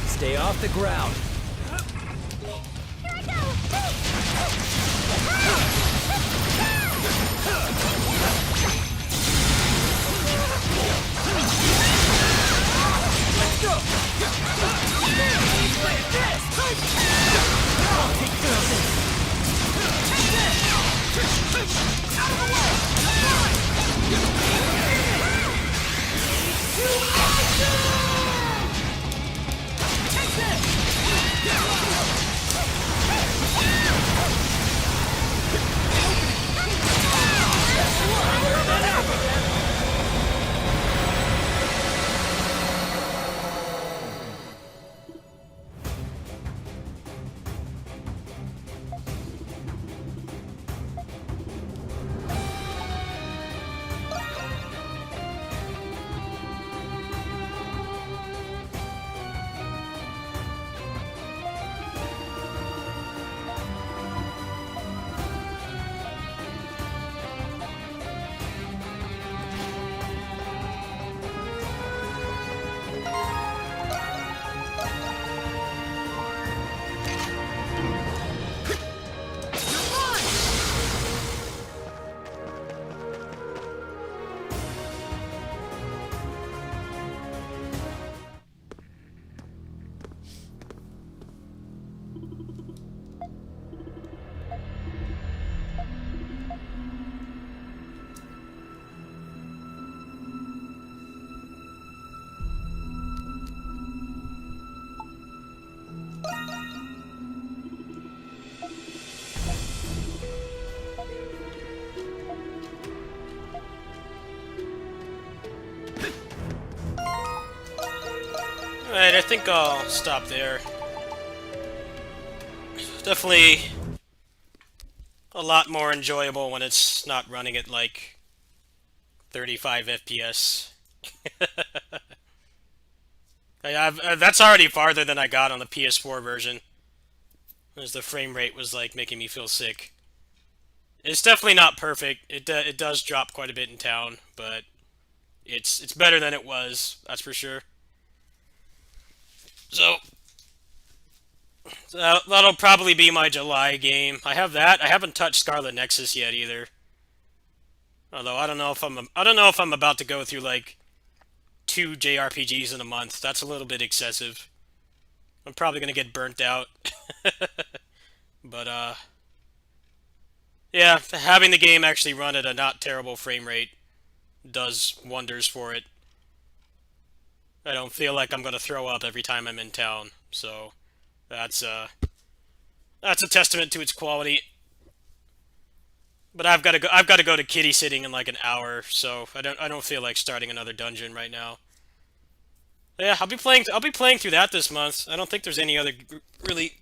Stay off the ground. Out of the way! Alright, I think I'll stop there. Definitely a lot more enjoyable when it's not running at like 35 FPS. That's already farther than I got on the PS4 version, as the frame rate was like making me feel sick. It's definitely not perfect. It does drop quite a bit in town, but it's better than it was, that's for sure. So that'll probably be my July game. I have that. I haven't touched Scarlet Nexus yet either. Although I don't know if I'm about to go through like 2 JRPGs in a month. That's a little bit excessive. I'm probably gonna get burnt out. But yeah, having the game actually run at a not terrible frame rate does wonders for it. I don't feel like I'm gonna throw up every time I'm in town, so that's a testament to its quality. But I've got to go to kitty sitting in like an hour, so I don't feel like starting another dungeon right now. Yeah, I'll be playing through that this month. I don't think there's any other really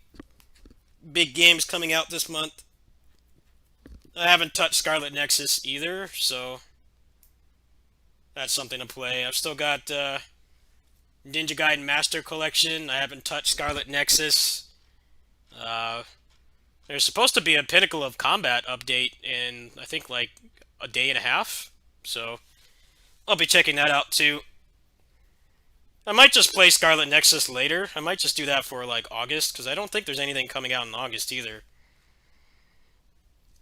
big games coming out this month. I haven't touched Scarlet Nexus either, so that's something to play. I've still got Ninja Gaiden Master Collection. I haven't touched Scarlet Nexus. There's supposed to be a Pinnacle of Combat update in, I think, like a day and a half. So I'll be checking that out too. I might just play Scarlet Nexus later. I might just do that for like August, because I don't think there's anything coming out in August either.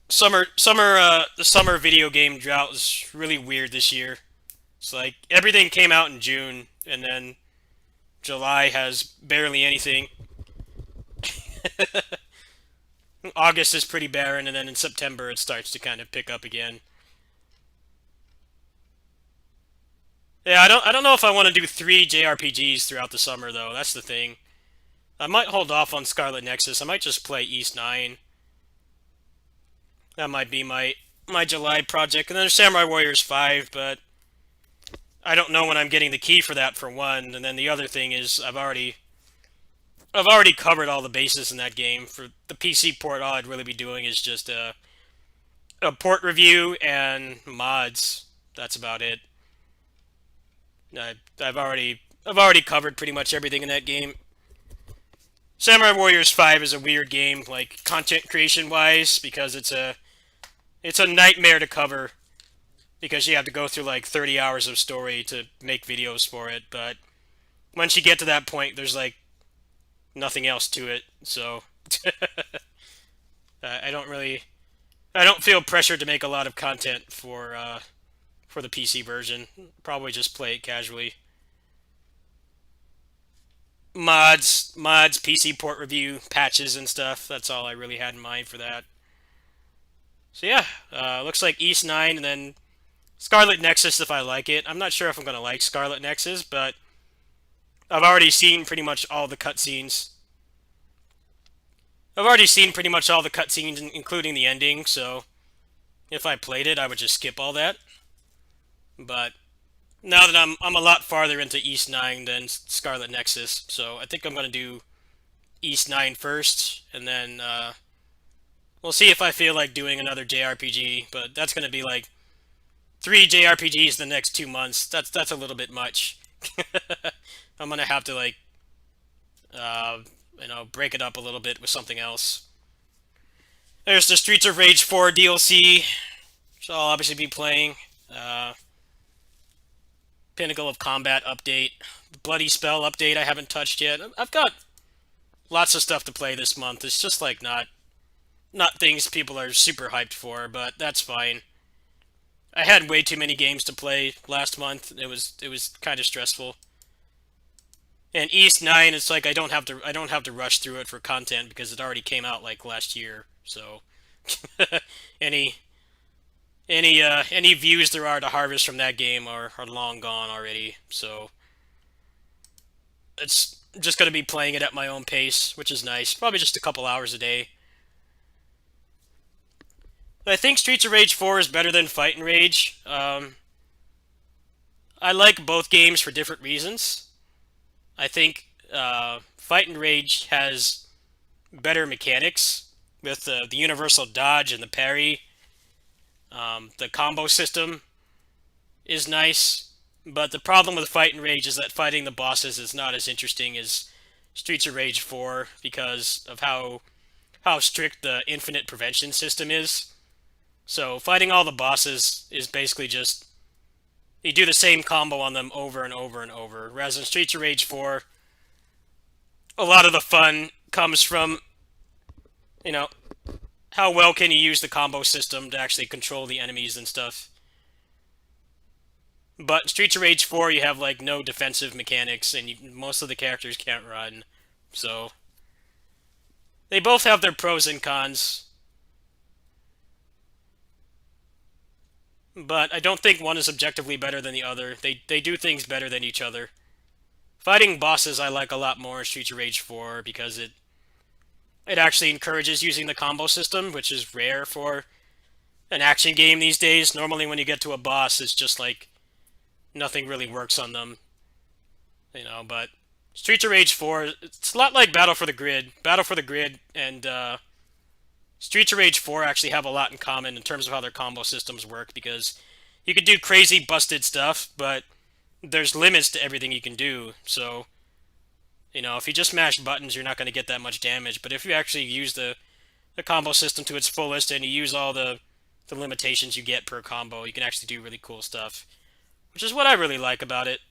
The summer video game drought is really weird this year. It's like everything came out in June, and then July has barely anything. August is pretty barren, and then in September it starts to kind of pick up again. Yeah, I don't know if I want to do 3 JRPGs throughout the summer, though. That's the thing. I might hold off on Scarlet Nexus. I might just play East 9. That might be my July project. And then there's Samurai Warriors 5, but I don't know when I'm getting the key for that, for one. And then the other thing is I've already covered all the bases in that game. For the PC port, all I'd really be doing is just a port review and mods. That's about it. I've already covered pretty much everything in that game. Samurai Warriors 5 is a weird game, like content creation wise, because it's a nightmare to cover, because you have to go through like 30 hours of story to make videos for it. But once you get to that point, there's like nothing else to it. So I don't feel pressured to make a lot of content for the PC version. Probably just play it casually. Mods, PC port review, patches and stuff. That's all I really had in mind for that. So yeah, looks like East 9 and then Scarlet Nexus if I like it. I'm not sure if I'm going to like Scarlet Nexus, but I've already seen pretty much all the cutscenes. Including the ending, so if I played it, I would just skip all that. But now that I'm a lot farther into East 9 than Scarlet Nexus, so I think I'm going to do East 9 first, and then we'll see if I feel like doing another JRPG, but that's going to be like 3 JRPGs in the next 2 months. That's a little bit much. I'm going to have to like break it up a little bit with something else. There's the Streets of Rage 4 DLC, which I'll obviously be playing. Pinnacle of Combat update. Bloody Spell update I haven't touched yet. I've got lots of stuff to play this month. It's just like not things people are super hyped for, but that's fine. I had way too many games to play last month. It was kind of stressful. And East 9, it's like I don't have to rush through it for content because it already came out like last year. So any views there are to harvest from that game are long gone already. So it's just going to be playing it at my own pace, which is nice. Probably just a couple hours a day. I think Streets of Rage 4 is better than Fight and Rage. I like both games for different reasons. I think Fight and Rage has better mechanics with the universal dodge and the parry. The combo system is nice, but the problem with Fight and Rage is that fighting the bosses is not as interesting as Streets of Rage 4 because of how strict the infinite prevention system is. So fighting all the bosses is basically just you do the same combo on them over and over and over. Whereas in Streets of Rage 4, a lot of the fun comes from, you know, how well can you use the combo system to actually control the enemies and stuff. But in Streets of Rage 4, you have like no defensive mechanics, and most of the characters can't run. So they both have their pros and cons. But I don't think one is objectively better than the other. They do things better than each other. Fighting bosses I like a lot more in Streets of Rage 4 because it actually encourages using the combo system, which is rare for an action game these days. Normally when you get to a boss, it's just like nothing really works on them. You know, but Streets of Rage 4, it's a lot like Battle for the Grid. Battle for the Grid and Streets of Rage 4 actually have a lot in common in terms of how their combo systems work, because you can do crazy busted stuff, but there's limits to everything you can do. So, you know, if you just mash buttons, you're not going to get that much damage. But if you actually use the combo system to its fullest and you use all the limitations you get per combo, you can actually do really cool stuff, which is what I really like about it.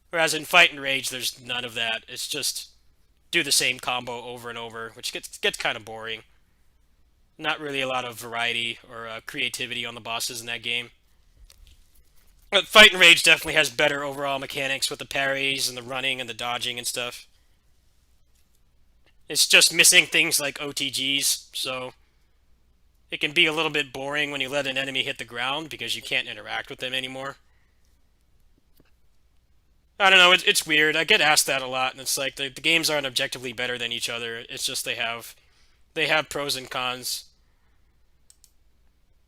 Whereas in Fight and Rage, there's none of that. It's just do the same combo over and over, which gets kind of boring. Not really a lot of variety or creativity on the bosses in that game. But Fight and Rage definitely has better overall mechanics with the parries and the running and the dodging and stuff. It's just missing things like OTGs, so it can be a little bit boring when you let an enemy hit the ground because you can't interact with them anymore. I don't know, it's weird. I get asked that a lot, and it's like the games aren't objectively better than each other. It's just they have pros and cons.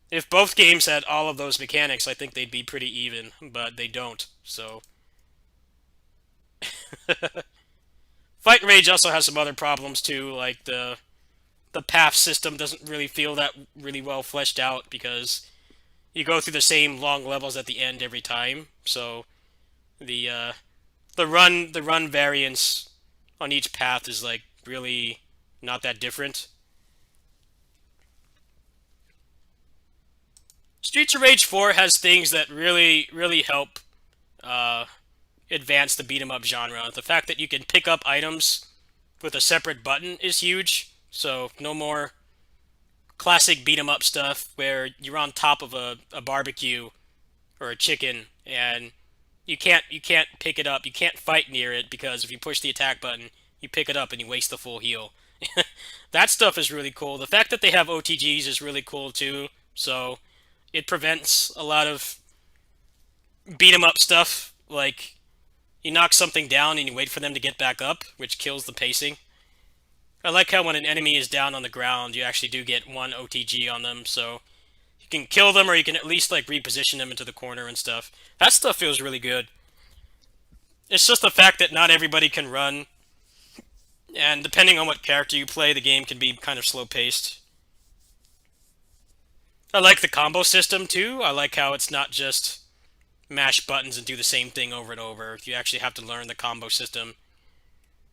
If both games had all of those mechanics, I think they'd be pretty even, but they don't, so. Fight and Rage also has some other problems too, like the path system doesn't really feel that really well fleshed out because you go through the same long levels at the end every time, so the run variance on each path is like really not that different. Streets of Rage 4 has things that really, really help advance the beat-em-up genre. The fact that you can pick up items with a separate button is huge. So no more classic beat-em-up stuff where you're on top of a barbecue or a chicken and you can't pick it up. You can't fight near it because if you push the attack button, you pick it up and you waste the full heal. That stuff is really cool. The fact that they have OTGs is really cool too. So it prevents a lot of beat-em-up stuff, like you knock something down and you wait for them to get back up, which kills the pacing. I like how when an enemy is down on the ground, you actually do get one OTG on them, so you can kill them or you can at least like reposition them into the corner and stuff. That stuff feels really good. It's just the fact that not everybody can run, and depending on what character you play, the game can be kind of slow-paced. I like the combo system too. I like how it's not just mash buttons and do the same thing over and over. You actually have to learn the combo system.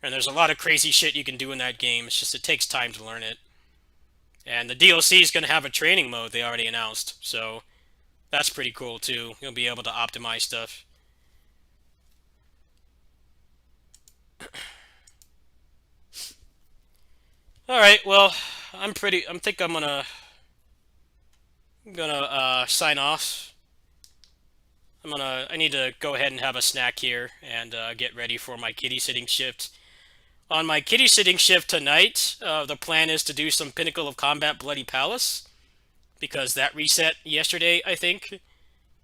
And there's a lot of crazy shit you can do in that game. It's just it takes time to learn it. And the DLC is going to have a training mode they already announced. So that's pretty cool too. You'll be able to optimize stuff. Alright, well, I think I'm gonna sign off. I need to go ahead and have a snack here and get ready for my kitty sitting shift. On my kitty sitting shift tonight, the plan is to do some Pinnacle of Combat Bloody Palace, because that reset yesterday, I think.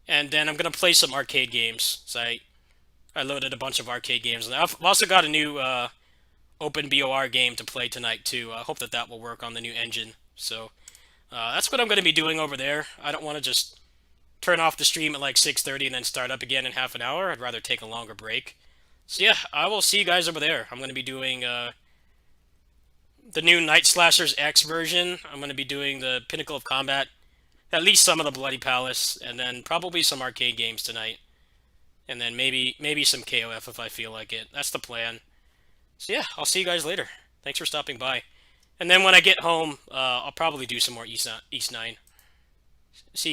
And then I'm gonna play some arcade games. So I loaded a bunch of arcade games, and I've also got a new OpenBOR game to play tonight too. I hope that will work on the new engine. So that's what I'm going to be doing over there. I don't want to just turn off the stream at like 6:30 and then start up again in half an hour. I'd rather take a longer break. So yeah, I will see you guys over there. I'm going to be doing the new Night Slashers X version. I'm going to be doing the Pinnacle of Combat, at least some of the Bloody Palace, and then probably some arcade games tonight. And then maybe some KOF if I feel like it. That's the plan. So yeah, I'll see you guys later. Thanks for stopping by. And then when I get home, I'll probably do some more East 9. See you.